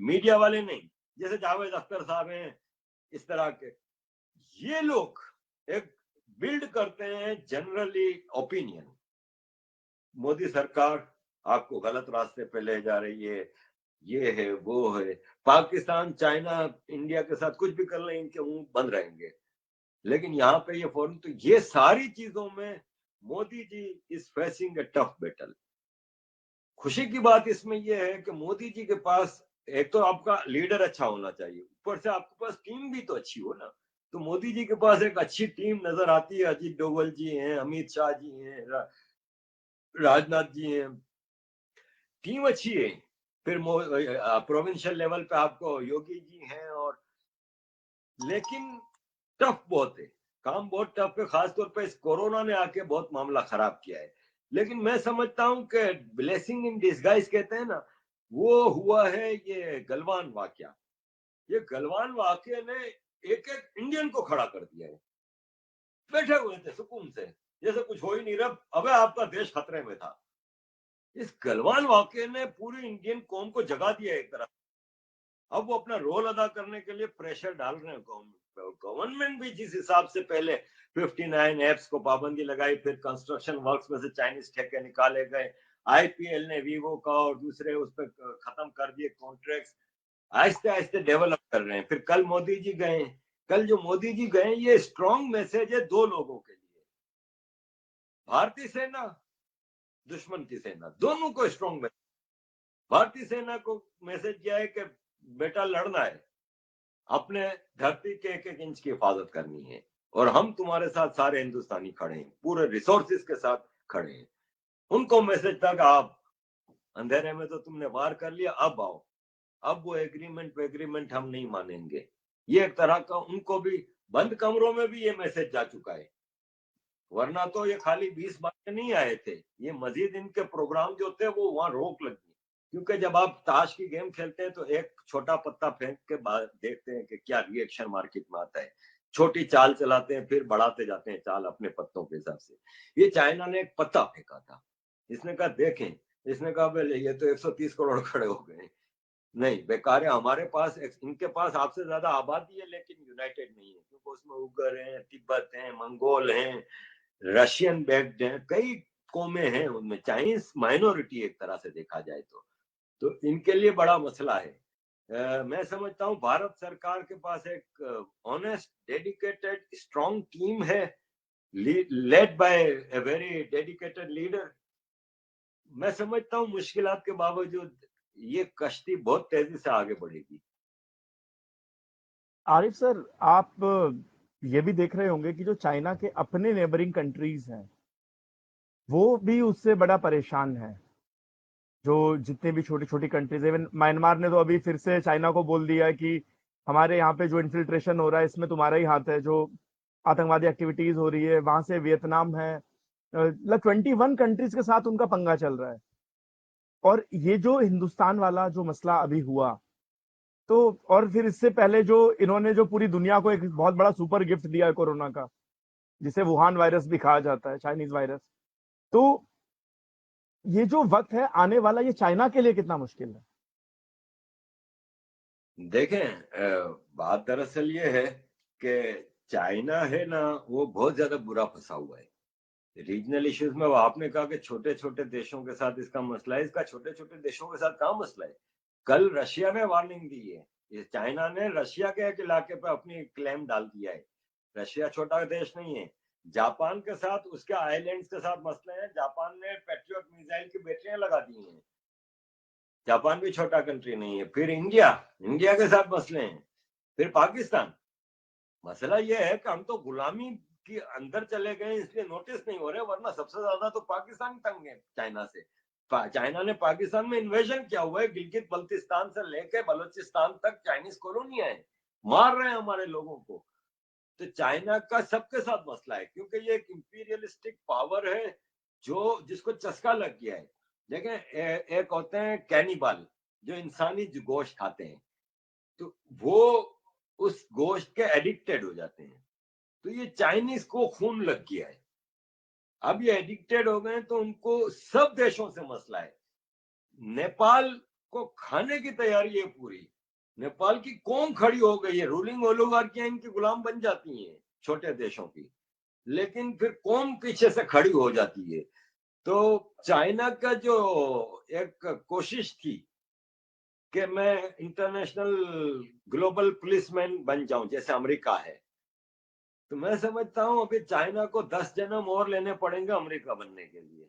میڈیا والے نہیں, جیسے جاوید اختر صاحب ہیں, اس طرح کے, یہ لوگ ایک بلڈ کرتے ہیں جنرلی اوپینین. مودی سرکار آپ کو غلط راستے پہ لے جا رہی ہے, یہ ہے وہ ہے. پاکستان, چائنا, انڈیا کے ساتھ کچھ بھی کر لیں ان کے منہ بند رہیں گے. لیکن یہاں پہ یہ فوراً, تو یہ ساری چیزوں میں Modi ji is facing a tough battle. خوشی کی بات اس میں یہ ہے کہ مودی جی کے پاس ایک تو آپ کا لیڈر اچھا ہونا چاہیے, اوپر سے آپ کے پاس ٹیم بھی تو اچھی ہو نا. تو مودی جی کے پاس ایک اچھی ٹیم نظر آتی ہے. اجیت ڈوبل جی ہیں, امیت شاہ جی ہیں, راجناتھ جی ہیں, ٹیم اچھی ہے. پھر پروونشل لیول پہ آپ کو یوگی جی ہیں, اور لیکن ٹف بہت ہے, کام بہت ٹف ہے. خاص طور پہ اس کورونا نے آ کے بہت معاملہ خراب کیا ہے. لیکن میں سمجھتا ہوں کہ بلیسنگ ان ڈسگائز کہتے ہیں نا, وہ ہوا ہے یہ گلوان واقعہ. یہ گلوان واقعہ نے ایک ایک انڈین کو کھڑا کر دیا ہے. بیٹھے ہوئے تھے سکون سے, جیسے کچھ ہو ہی نہیں رہا. اب آپ کا دیش خطرے میں تھا. اس گلوان واقعے نے پوری انڈین قوم کو جگا دیا ایک طرح. اب وہ اپنا رول ادا کرنے کے لیے پریشر ڈال رہے ہیں. گورنمنٹ بھی جس حساب سے پہلے 59 ایپس کو پابندی لگائی, پھر کنسٹرکشن ورکس میں سے چائنیز ٹھیکے نکالے گئے, آئی پی ایل نے ویوو کا اور دوسرے اس پہ ختم کر دیے کانٹریکٹس, آہستہ آہستہ ڈیولپ کر رہے ہیں. پھر کل مودی جی گئے, کل جو مودی جی گئے, یہ اسٹرانگ میسج ہے دو لوگوں کے لیے. بھارتی سینا, دشمن کی سینا, دونوں کو اسٹرانگ میسج. بھارتی سینا کو میسج کیا ہے کہ بیٹا لڑنا ہے, اپنے دھرتی کے ایک ایک انچ کی حفاظت کرنی ہے, اور ہم تمہارے ساتھ سارے ہندوستانی کھڑے ہیں, پورے ریسورسز کے ساتھ کھڑے ہیں. ان کو میسج تھا کہ آپ اندھیرے میں تو تم نے وار کر لیا, اب آؤ, اب وہ ایگریمنٹ ہم نہیں مانیں گے. یہ ایک طرح کا ان کو بھی بند کمروں میں بھی یہ میسج جا چکا ہے. ورنہ تو یہ خالی 20 باتیں نہیں آئے تھے, یہ مزید ان کے پروگرام جو تھے وہ وہاں روک لگی. کیونکہ جب آپ تاش کی گیم کھیلتے ہیں تو ایک چھوٹا پتا پھینک کے دیکھتے ہیں کہ کیا ری ایکشن مارکیٹ میں آتا ہے, چھوٹی چال چلاتے ہیں, پھر بڑھاتے جاتے ہیں چال اپنے پتوں کے حساب سے. یہ چائنا نے ایک پتا پھینکا تھا, اس نے کہا دیکھیں, اس نے کہا بھائی یہ تو 130 کروڑ کھڑے ہو گئے, نہیں بیکار ہے. ہمارے پاس, ان کے پاس آپ سے زیادہ آبادی ہے لیکن یونائٹیڈ نہیں ہے, کیونکہ اس میں اوگر ہیں, تبت ہیں, منگول ہیں, رشین بیکڈ ہیں, کئی قومیں ہیں ان میں. چائنیز مائنورٹی ایک طرح سے دیکھا جائے تو ان کے لیے بڑا مسئلہ ہے. میں سمجھتا ہوں بھارت سرکار کے پاس ایک آنےسٹ, ڈیڈیکیٹڈ, اسٹرانگ ٹیم ہے, led by a very dedicated leader. میں سمجھتا ہوں مشکلات کے باوجود یہ کشتی بہت تیزی سے آگے بڑھے گی. عارف سر, آپ یہ بھی دیکھ رہے ہوں گے کہ جو چائنا کے اپنے نیبرنگ کنٹریز ہیں وہ بھی اس سے بڑا پریشان ہے. جو جتنے بھی چھوٹی چھوٹی کنٹریز, ایون میانمار نے تو ابھی پھر سے چائنا کو بول دیا ہے کہ ہمارے یہاں پہ جو انفلٹریشن ہو رہا ہے اس میں تمہارا ہی ہاتھ ہے, جو آتنکوادی ایکٹیویٹیز ہو رہی ہے وہاں سے. ویتنام ہے, 21 کنٹریز کے ساتھ ان کا پنگا چل رہا ہے. اور یہ جو ہندوستان والا جو مسئلہ ابھی ہوا, تو اور پھر اس سے پہلے جو انہوں نے جو پوری دنیا کو ایک بہت بڑا سپر گفٹ دیا ہے کورونا کا, جسے ووہان وائرس بھی کہا جاتا ہے, چائنیز وائرس. تو یہ جو وقت ہے آنے والا, یہ چائنا کے لیے کتنا مشکل ہے؟ دیکھیں بات دراصل یہ ہے کہ چائنا ہے نا وہ بہت زیادہ برا پھنسا ہوا ہے ریجنل ایشوز میں. وہ آپ نے کہا کہ چھوٹے چھوٹے دیشوں کے ساتھ اس کا مسئلہ ہے. اس کا چھوٹے چھوٹے دیشوں کے ساتھ کہاں مسئلہ ہے؟ کل رشیا نے وارننگ دی ہے. یہ چائنا نے رشیا کے ایک علاقے پہ اپنی کلیم ڈال دیا ہے. رشیا چھوٹا دیش نہیں ہے. جاپان کے ساتھ اس کے آئی لینڈز کے ساتھ مسئلے ہیں. جاپان نے پیٹریوٹ میزائل کی بیٹریاں لگا دی ہیں. جاپان بھی چھوٹا کنٹری نہیں ہے. پھر انڈیا کے ساتھ مسئلے ہیں. پھر پاکستان. مسئلہ یہ ہے کہ ہم تو غلامی کے اندر چلے گئے اس لیے نوٹس نہیں ہو رہے, ورنہ سب سے زیادہ تو پاکستان تنگ ہے چائنا سے. چائنا نے پاکستان میں انویژن کیا ہوا ہے. گلگت بلتستان سے لے کے بلوچستان تک چائنیز کالونیاں ہیں, مار رہے ہیں ہمارے لوگوں کو. تو چائنا کا سب کے ساتھ مسئلہ ہے کیونکہ یہ ایک امپیریلسٹک پاور ہے جس کو چسکا لگ گیا ہے. دیکھیں ایک ہوتے ہیں کینیبال جو انسانی گوشت کھاتے ہیں, تو وہ اس گوشت کے ایڈکٹیڈ ہو جاتے ہیں. تو یہ چائنیز کو خون لگ گیا ہے. اب یہ ایڈکٹیڈ ہو گئے تو ان کو سب دیشوں سے مسئلہ ہے. نیپال کو کھانے کی تیاری ہے پوری. نیپال کی قوم کھڑی ہو گئی ہے. رولنگ اولوگارکیاں ان کی غلام بن جاتی ہیں چھوٹے دیشوں کی, لیکن پھر قوم پیچھے سے کھڑی ہو جاتی ہے. تو چائنا کا جو ایک کوشش تھی کہ میں انٹرنیشنل گلوبل پولیس مین بن جاؤں جیسے امریکہ ہے, تو میں سمجھتا ہوں ابھی چائنا کو 10 جنم اور لینے پڑیں گے امریکہ بننے کے لیے.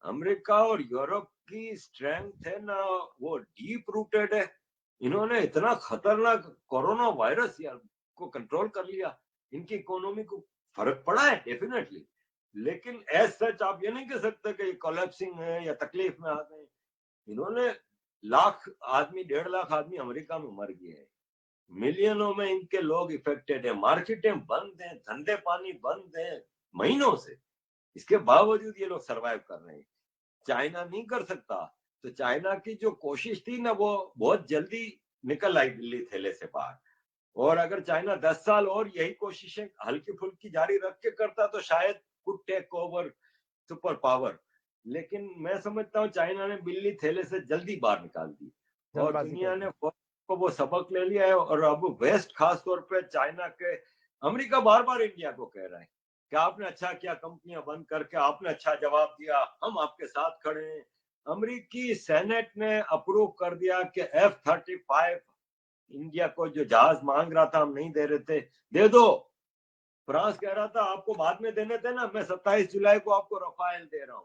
امریکہ اور یورپ کی اسٹرینتھ ہے نا وہ ڈیپ روٹیڈ ہے. انہوں نے اتنا خطرناک کورونا وائرس کو کنٹرول کر لیا. ان کی اکانومی کو فرق پڑا ہے ڈیفینیٹلی, لیکن ایز سچ آپ یہ نہیں کہہ سکتے کہ یہ کولیپسنگ ہے یا تکلیف میں آ گئے. انہوں نے 1.5 لاکھ آدمی امریکہ میں مر گئے ہیں. ملینوں میں ان کے لوگ افیکٹڈ ہیں. مارکیٹیں بند ہیں, دھندے پانی بند ہیں مہینوں سے. اس کے باوجود یہ لوگ سروائیو کر رہے ہیں. چائنا نہیں کر سکتا. تو چائنا کی جو کوشش تھی نا وہ بہت جلدی نکل آئی دلی تھیلے سے باہر. اور اگر چائنا 10 سال اور یہی کوششیں ہلکی پھلکی جاری رکھ کے کرتا تو شاید could take over super power. لیکن میں سمجھتا ہوں چائنا نے بلی تھیلے سے جلدی باہر نکال دی اور دنیا نے وہ سبق لے لیا ہے. اور اب ویسٹ خاص طور پہ چائنا کے, امریکہ بار بار انڈیا کو کہہ رہا ہے کہ آپ نے اچھا کیا کمپنیاں بند کر کے, آپ نے اچھا جواب دیا, ہم آپ کے ساتھ کھڑے ہیں. امریکی سینٹ نے اپروو کر دیا کہ F-35 انڈیا کو جو جہاز مانگ رہا تھا ہم نہیں دے رہے تھے, دے دو. فرانس کہہ رہا تھا آپ کو بعد میں دینے تھے نا, میں 27 جولائی کو آپ کو رفائل دے رہا ہوں.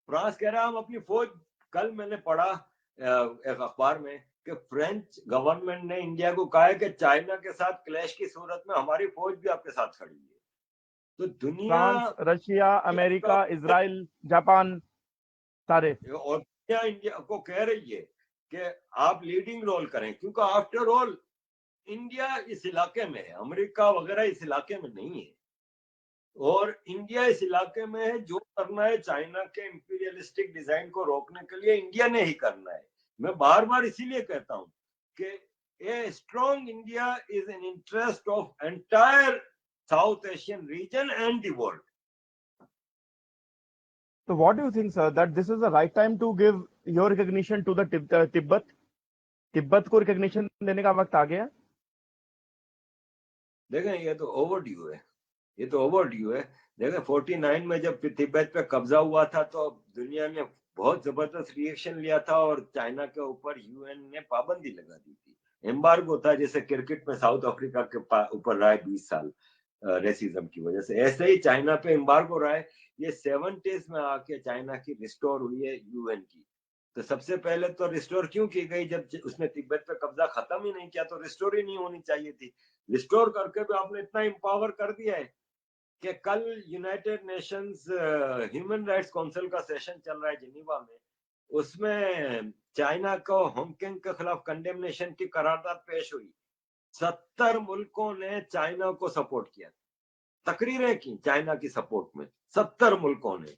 فرانس کہہ رہا ہم اپنی فوج, کل میں نے پڑھا ایک اخبار میں کہ فرینچ گورنمنٹ نے انڈیا کو کہا ہے کہ چائنا کے ساتھ کلیش کی صورت میں ہماری فوج بھی آپ کے ساتھ کھڑی ہے. تو دنیا, فرانس, رشیا, امریکہ, اسرائیل, جاپان سارے, اور دنیا انڈیا کو کہہ رہی ہے کہ آپ لیڈنگ رول کریں, کیونکہ آفٹر آل انڈیا اس علاقے میں ہے, امریکہ وغیرہ اس علاقے میں نہیں ہے. اور انڈیا اس علاقے میں ہے, جو کرنا ہے چائنا کے امپیریلسٹک ڈیزائن کو روکنے کے لیے انڈیا نے ہی کرنا ہے. میں بار بار اسی لیے کہتا ہوں کہ a strong India is in interest of entire south Asian region and the world. So what do you think, sir, that this is the right time to give your recognition to the Tibet? تبت کو ریکگنیشن دینے کا وقت آ گیا؟ دیکھیں یہ تو اوور ڈیو ہے, یہ تو اوور ڈیو ہے. دیکھیں 49 میں جب تبت پہ قبضہ ہوا تھا تو دنیا نے بہت زبردست ریئیکشن لیا تھا اور چائنا کے اوپر یو این نے پابندی لگا دی تھی. ایمبارگو تھا, جیسے کرکٹ میں ساؤتھ افریقہ کے اوپر رہا ہے 20 سال ریسیزم کی وجہ سے, ایسے ہی چائنا پہ ایمبارگو رہا ہے. یہ 70s میں آ کے چائنا کی ریسٹور ہوئی ہے یو این کی. تو سب سے پہلے تو ریسٹور کیوں کی گئی جب اس نے تبت پہ قبضہ ختم ہی نہیں کیا, تو ریسٹور ہی نہیں ہونی چاہیے تھی. ریسٹور کر کے بھی آپ نے اتنا امپاور کر دیا ہے کہ کل United nations human rights council کا سیشن چل رہا ہے جنیوا میں, اس میں چائنا کو ہانگ کانگ کے خلاف کنڈیمنیشن کی قرارداد پیش ہوئی. 70 ملکوں نے چائنا کو سپورٹ کیا, تقریریں کی چائنا کی سپورٹ میں. 70 ملکوں نے.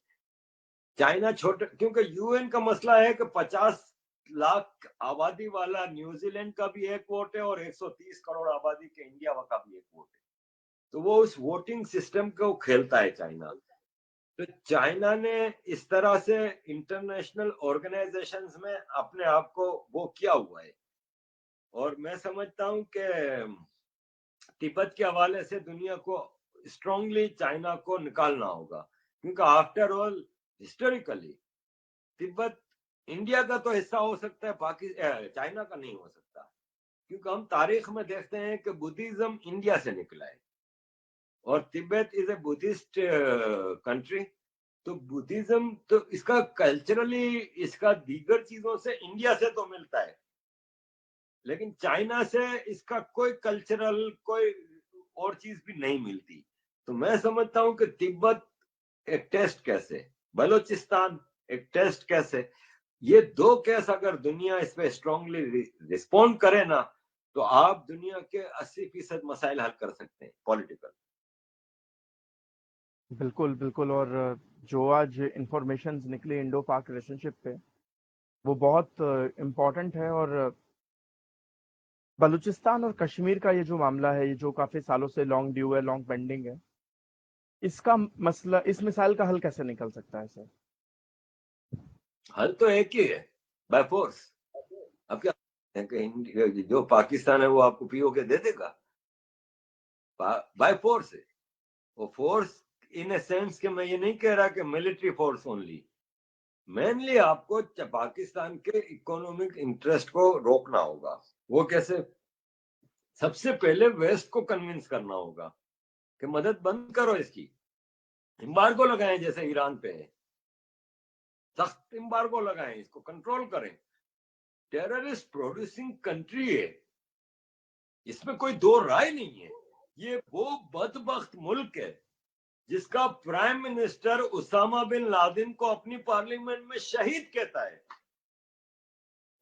چائنا چھوٹے, کیونکہ یو این کا مسئلہ ہے کہ 50 لاکھ آبادی والا نیوزی لینڈ کا بھی ایک ووٹ ہے اور 130 کروڑ آبادی کے انڈیا کا بھی ایک ووٹ ہے. تو وہ اس ووٹنگ سسٹم کو کھیلتا ہے چائنا. تو چائنا نے اس طرح سے انٹرنیشنل آرگنائزیشنز میں اپنے آپ کو وہ کیا ہوا ہے اور میں سمجھتا ہوں کہ تبت کے حوالے سے دنیا کو اسٹرانگلی چائنا کو نکالنا ہوگا، کیونکہ آفٹر آل ہسٹوریکلی تبت انڈیا کا تو حصہ ہو سکتا ہے، چائنا کا نہیں ہو سکتا، کیونکہ ہم تاریخ میں دیکھتے ہیں کہ بدھزم انڈیا سے نکلا ہے اور تبت از اے بدھسٹ کنٹری، تو بدھزم تو اس کا کلچرلی اس کا دیگر چیزوں سے انڈیا سے تو ملتا ہے، لیکن چائنا سے اس کا کوئی کلچرل کوئی اور چیز بھی نہیں ملتی. تو میں سمجھتا ہوں کہ تبت ایک ٹیسٹ کیسے، بلوچستان ایک ٹیسٹ کیسے، یہ دو کیس اگر دنیا اس پہ اسٹرانگلی رسپونڈ کرے نا تو آپ دنیا کے 80% مسائل حل کر سکتے ہیں پولیٹیکل. بالکل بالکل. اور جو آج انفارمیشنز نکلی انڈو پاک ریلیشن شپ پہ وہ بہت امپورٹنٹ ہے. اور بلوچستان اور کشمیر کا یہ جو معاملہ ہے، یہ جو کافی سالوں سے لانگ ڈیو ہے، لانگ پینڈنگ ہے، اس کا مسئلہ، اس مثال کا حل کیسے نکل سکتا ہے سر؟ حل تو ایک ہی ہے، بائی فورس. اب کیا کہ جو پاکستان ہے وہ آپ کو پی او کے دے دے گا، بائی فورس ہے وہ. فورس ان اے سینس کہ میں یہ نہیں کہہ رہا کہ ملٹری فورس اونلی، مینلی آپ کو پاکستان کے اکنامک انٹرسٹ کو روکنا ہوگا. وہ کیسے؟ سب سے پہلے ویسٹ کو کنونس کرنا ہوگا کہ مدد بند کرو، اس کی امبارگو لگائیں جیسے ایران پہ ہے، سخت امبارگو لگائیں، اس کو کنٹرول کریں. ٹیررسٹ پروڈیوسنگ کنٹری ہے، اس میں کوئی دو رائے نہیں ہے. یہ وہ بدبخت ملک ہے جس کا prime minister Osama bin Laden کو اپنی پارلیمنٹ میں شہید کہتا ہے.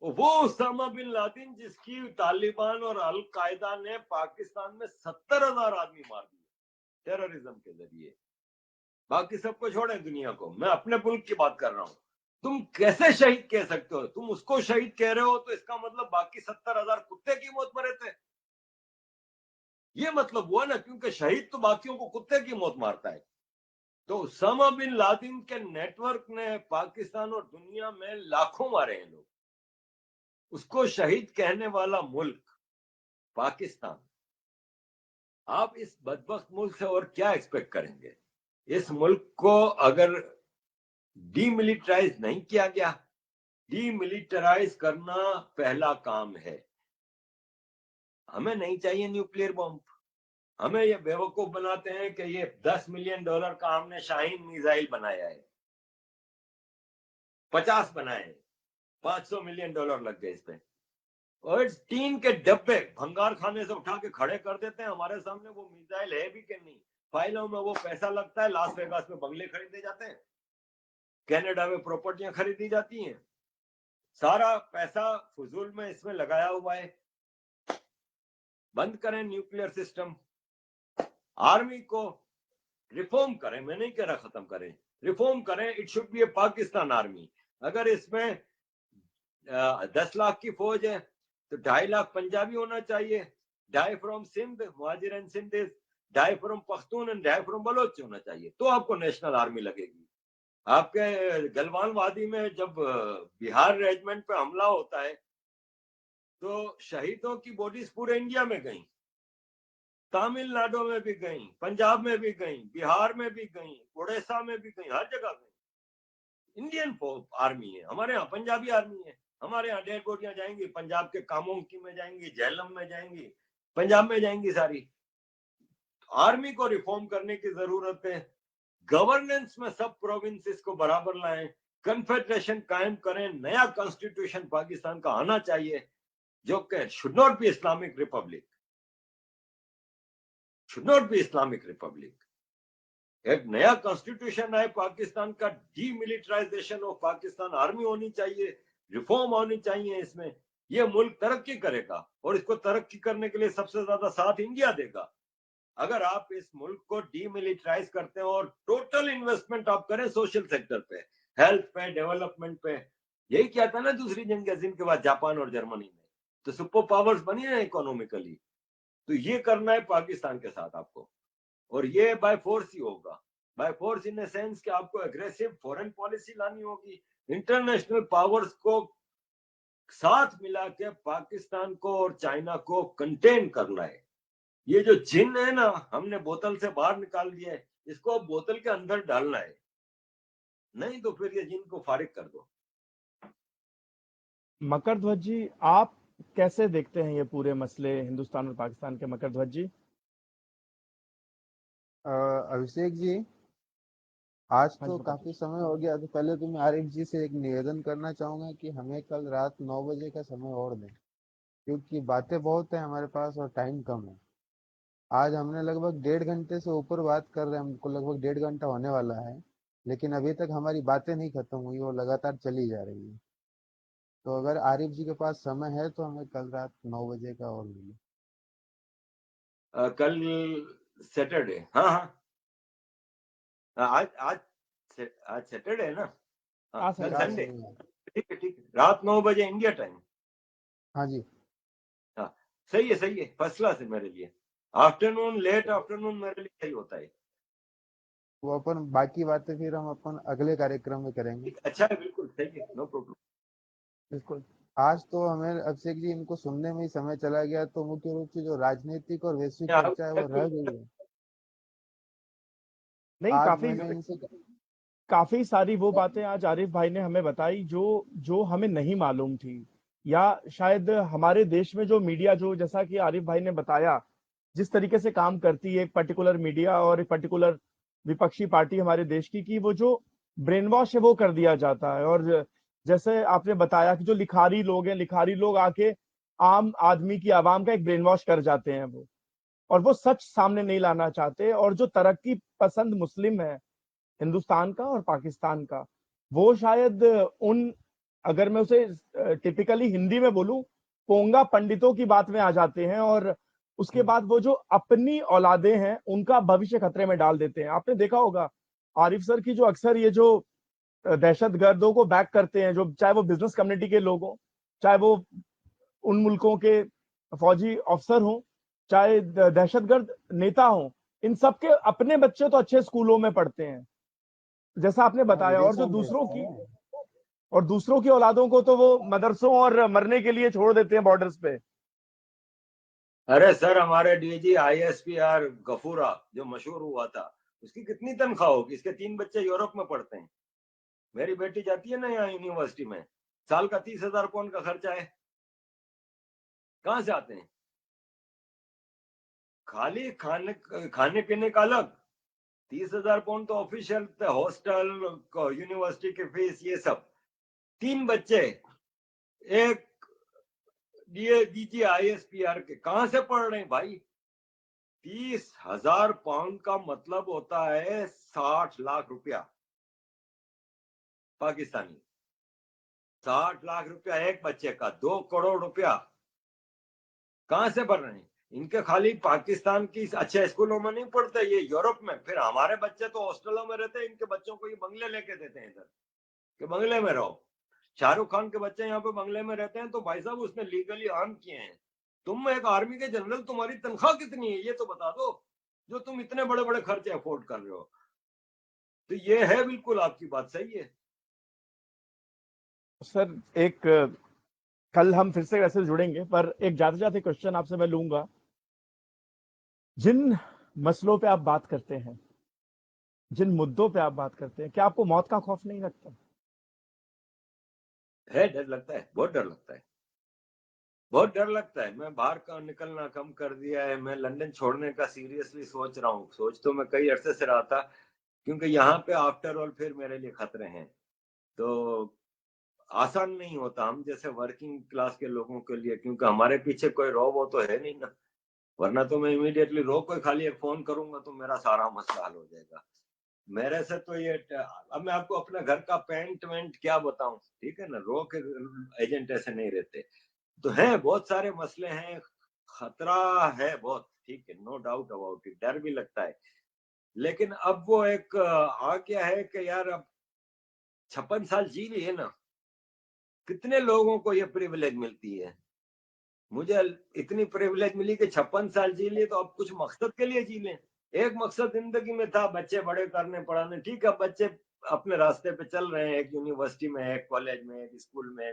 وہ اسامہ بن لادن جس کی طالبان اور القاعدہ نے پاکستان میں 70,000 آدمی مار دیے ٹیررزم کے ذریعے. باقی سب کو چھوڑیں دنیا کو، میں اپنے ملک کی بات کر رہا ہوں. تم کیسے شہید کہہ سکتے ہو؟ تم اس کو شہید کہہ رہے ہو تو اس کا مطلب باقی 70,000 کتے کی موت مرے تھے، یہ مطلب ہوا نا، کیونکہ شہید تو باقیوں کو کتے کی موت مارتا ہے. تو اسامہ بن لادن کے نیٹ ورک نے پاکستان اور دنیا میں لاکھوں مارے ہیں لوگ. اس کو شہید کہنے والا ملک پاکستان، آپ اس بدبخت ملک سے اور کیا ایکسپیکٹ کریں گے؟ اس ملک کو اگر ڈی ملیٹرائز نہیں کیا گیا، ڈی ملیٹرائز کرنا پہلا کام ہے. ہمیں نہیں چاہیے نیوکلیر بم. ہمیں یہ بیوقوف بناتے ہیں کہ یہ $10 ملین کا ہم نے شاہین میزائل بنایا ہے، 50 بنائے ہیں، $500 ملین لگ گئے اس پہ، اور ٹین کے ڈبے بھنگار خانے سے اٹھا کے کھڑے کر دیتے ہیں ہمارے سامنے. وہ میزائل ہے بھی کہ نہیں؟ فائلوں میں وہ پیسہ لگتا ہے، لاس ویگاس میں بنگلے خریدے جاتے ہیں، کینیڈا میں پراپرٹیاں خریدی جاتی ہیں، سارا پیسہ فضول میں اس میں لگایا ہوا ہے. بند کریں نیوکلیر سسٹم، آرمی کو ریفارم کریں. میں نہیں کہہ رہا ختم کریں، ریفارم کریں. It should be a Pakistan army. اگر اس میں 10 لاکھ کی فوج ہے تو 2.5 لاکھ پنجابی ہونا چاہیے، 2.5 فرام سندھ مہاجر and Sindh, 2.5 from Pakhtun and 2.5 from Baloch ہونا چاہیے، تو آپ کو نیشنل آرمی لگے گی. آپ کے گلوان وادی میں جب بہار ریجمنٹ پہ حملہ ہوتا ہے تو شہیدوں کی باڈیز پورے انڈیا میں گئیں، تامل ناڈو میں بھی گئیں، پنجاب میں بھی گئیں، بہار میں بھی گئیں، اڑیسہ میں بھی گئیں، ہر جگہ گئیں. انڈین آرمی ہے ہمارے ہاں، پنجابی آرمی ہے ہمارے ہاں. ڈیڈ بوڈیاں جائیں گی پنجاب کے کاموں کی میں جائیں گی، جہلم میں جائیں گی، پنجاب میں جائیں گی ساری. آرمی کو ریفارم کرنے کی ضرورت ہے. گورننس میں سب پروونسز کو برابر لائیں، کنفیڈریشن قائم کریں. نیا کانسٹیٹیوشن پاکستان کا آنا چاہیے جو کہ should not be Islamic republic, should not be Islamic republic. ایک نیا کانسٹیٹیوشن ہے پاکستان کا، demilitarization of Pakistan army ہونی چاہیے، ریفارم ہونی چاہیے. اس میں یہ ملک ترقی کرے گا، اور اس کو ترقی کرنے کے لیے سب سے زیادہ ساتھ انڈیا دے گا. اگر آپ اس ملک کو ڈی ملیٹرائز کرتے ہیں اور ٹوٹل انویسٹمنٹ آپ کریں سوشل سیکٹر پہ، ہیلتھ پہ، ڈیولپمنٹ پہ. یہی کیا تھا نا دوسری جنگ عظیم کے بعد جاپان اور جرمنی میں، تو سپر پاورز بنی ہیں اکنومیکلی. تو یہ کرنا ہے پاکستان کے ساتھ آپ کو، اور یہ بائی فورس ہی ہوگا. By force in a sense کہ آپ کو اگریسو فورن پالیسی لانی ہوگی، انٹرنیشنل پاورز کو ساتھ ملا کے پاکستان کو اور چائنا کو کنٹین کرنا ہے. یہ جو جن ہے نا, ہم نے بوتل سے باہر نکال دیا ہے, اس کو اب بوتل کے اندر ڈالنا ہے, نہیں تو پھر یہ جن کو فارغ کر دو. مکر دھوج جی, آپ کیسے دیکھتے ہیں یہ پورے مسئلے ہندوستان اور پاکستان کے؟ مکر دھوج جی. ابھیشیک جی, آج ہاں تو جی مکر کافی سمے ہو گیا, تو پہلے تو میں عارف جی سے ایک نویدن کرنا چاہوں گا کہ ہمیں کل رات 9 بجے کا سمے اور دیں, کیونکہ باتیں بہت ہیں ہمارے پاس اور ٹائم کم ہے. آج ہم نے لگ بھگ 1.5 گھنٹے سے اوپر بات کر رہے ہیں, ہم کو لگ بھگ 1.5 گھنٹہ ہونے والا ہے, لیکن ابھی تک ہماری باتیں نہیں ختم ہوئی, وہ لگاتار چلی جا رہی ہے. تو اگر عارف جی کے پاس سمے ہے تو ہمیں کل رات 9 بجے کا اور ملے. کل سیٹرڈے, ہاں ہاں, آج آج آج سیٹرڈے ہے نا, ہاں آج کل سیٹرڈے سنڈے, ہے. ٹھیک ہے ٹھیک ہے, رات 9 بجے انڈیا ٹائم. ہاں جی, ہاں صحیح ہے فرسٹ کلاس ہے میرے لیے. آفٹرنون, لیٹ آفٹرنون میرے لیے صحیح ہوتا ہے. وہ اپن باقی باتیں پھر ہم اپن اگلے کاریکرم میں کریں گے. اچھا ہے, بالکل صحیح ہے, نو پرابلم. بالکل. آج تو ہمیں ابھیشیک جی ان کو سننے میں ہی سمے چلا گیا, تو مکھیہ روپ سے جو راجنیتک اور ویشوک چرچا ہے وہ رہ گئی ہے. نہیں, آج میں نے ان سے کافی ساری وہ باتیں آج عارف بھائی نے ہمیں بتائی جو ہمیں نہیں معلوم تھی, یا شاید ہمارے دیش میں جو میڈیا, جو جیسا کہ عارف بھائی نے بتایا جس طریقے سے کام کرتی ہے ایک پرٹیکولر میڈیا اور ایک پرٹیکولر وپکشی پارٹی ہمارے دیش کی وہ جو برین واش ہے وہ کر دیا جاتا ہے. اور جیسے آپ نے بتایا کہ جو لکھاری لوگ ہیں, لکھاری لوگ آ کے عام آدمی کی, عوام کا ایک برین واش کر جاتے ہیں وہ, اور وہ سچ سامنے نہیں لانا چاہتے. اور جو ترقی پسند مسلم ہے ہندوستان کا اور پاکستان کا, وہ شاید ان, اگر میں اسے ٹپیکلی ہندی میں بولوں, پونگا پنڈتوں کی بات میں آ جاتے ہیں, اور اس کے بعد وہ جو اپنی اولادیں ہیں ان کا بھوشیہ خطرے میں ڈال دیتے ہیں. آپ نے دیکھا ہوگا عارف سر کی جو اکثر یہ جو دہشت گردوں کو بیک کرتے ہیں, جو چاہے وہ بزنس کمیونٹی کے لوگ ہوں, چاہے وہ ان ملکوں کے فوجی افسر ہوں, چاہے دہشت گرد نیتا ہوں, ان سب کے اپنے بچے تو اچھے اسکولوں میں پڑھتے ہیں جیسا آپ نے بتایا, اور جو ودیشوں میں دوسروں کی اولادوں کو تو وہ مدرسوں اور مرنے کے لیے چھوڑ دیتے ہیں بارڈرز پہ. ارے سر, ہمارے D G I S P R غفورا جو مشہور ہوا تھا, اس کی کتنی تنخواہ ہوگی؟ اس کے 3 بچے یورپ میں پڑھتے ہیں. میری بیٹی جاتی ہے نا یہاں یونیورسٹی میں, سال کا 30,000 پاؤنڈ کا خرچہ ہے. کہاں سے آتے ہیں؟ خالی کھانے پینے کا الگ 30,000 پاؤنڈ تو آفیشیل ہاسٹل, یونیورسٹی کی فیس, یہ سب. 3 بچے, ایک D G I S P R کے, کہاں سے پڑھ رہے ہیں بھائی؟ 30,000 پاؤنڈ کا مطلب ہوتا ہے 60 لاکھ روپیہ پاکستانی. 60 لاکھ روپیہ ایک بچے کا, 2 کروڑ روپیہ کہاں سے بھر رہے ہیں؟ ان کے خالی پاکستان کی اچھے اسکولوں میں نہیں پڑھتے, یہ یورپ میں. پھر ہمارے بچے تو ہاسٹلوں میں رہتے ہیں, ان کے بچوں کو یہ بنگلے لے کے دیتے ہیں ادھر کہ بنگلے میں رہو. شاہ رخ خان کے بچے یہاں پہ بنگلے میں رہتے ہیں, تو بھائی صاحب اس نے لیگلی ارن کیے ہیں. تم ایک آرمی کے جنرل, تمہاری تنخواہ کتنی ہے یہ تو بتا دو, جو تم اتنے بڑے بڑے خرچے افورڈ کر رہے ہو. تو یہ ہے, بالکل آپ کی بات صحیح ہے. سر ایک, کل ہم پھر سے ویسے جڑیں گے, پر ایک جاتے جاتے کوشچن آپ سے میں لوں گا. جن مسئلوں پہ آپ بات کرتے ہیں, جن مدوں پہ آپ بات کرتے ہیں, کیا آپ کو موت کا خوف نہیں لگتا؟ ہے, ڈر لگتا ہے, بہت ڈر لگتا ہے, بہت ڈر لگتا ہے. میں باہر کا نکلنا کم کر دیا ہے. میں لندن چھوڑنے کا سیریسلی سوچ رہا ہوں. سوچ تو میں کئی عرصے سے رہا تھا, کیونکہ یہاں پہ آفٹر آل پھر میرے لیے خطرے ہیں. تو آسان نہیں ہوتا ہم جیسے ورکنگ کلاس کے لوگوں کے لیے, کیونکہ ہمارے پیچھے کوئی رو وہ تو ہے نہیں نا, ورنہ تو میں امیڈیٹلی رو کوئی خالی ایک فون کروں گا تو میرا سارا مسئلہ حل ہو جائے گا. میرے سے تو یہ, اب میں آپ کو اپنے گھر کا پینٹ وینٹ کیا بتاؤں, ٹھیک ہے نا, رو کے ایجنٹ ایسے نہیں رہتے. تو ہیں بہت سارے مسئلے ہیں, خطرہ ہے بہت, ٹھیک ہے, نو ڈاؤٹ اباؤٹ اٹ, ڈر بھی لگتا ہے. لیکن اب وہ ایک آ گیا ہے کہ یار اب 56 سال جی لیے نا, کتنے لوگوں کو یہ پریویلیج ملتی ہے. مجھے اتنی پریویلیج ملی کہ 56 سال جی لیے, تو اب کچھ مقصد کے لیے جی لیں. ایک مقصد زندگی میں تھا, بچے بڑے کرنے پڑھانے, ٹھیک ہے, بچے اپنے راستے پہ چل رہے ہیں, ایک یونیورسٹی میں, ایک کالج میں, ایک اسکول میں,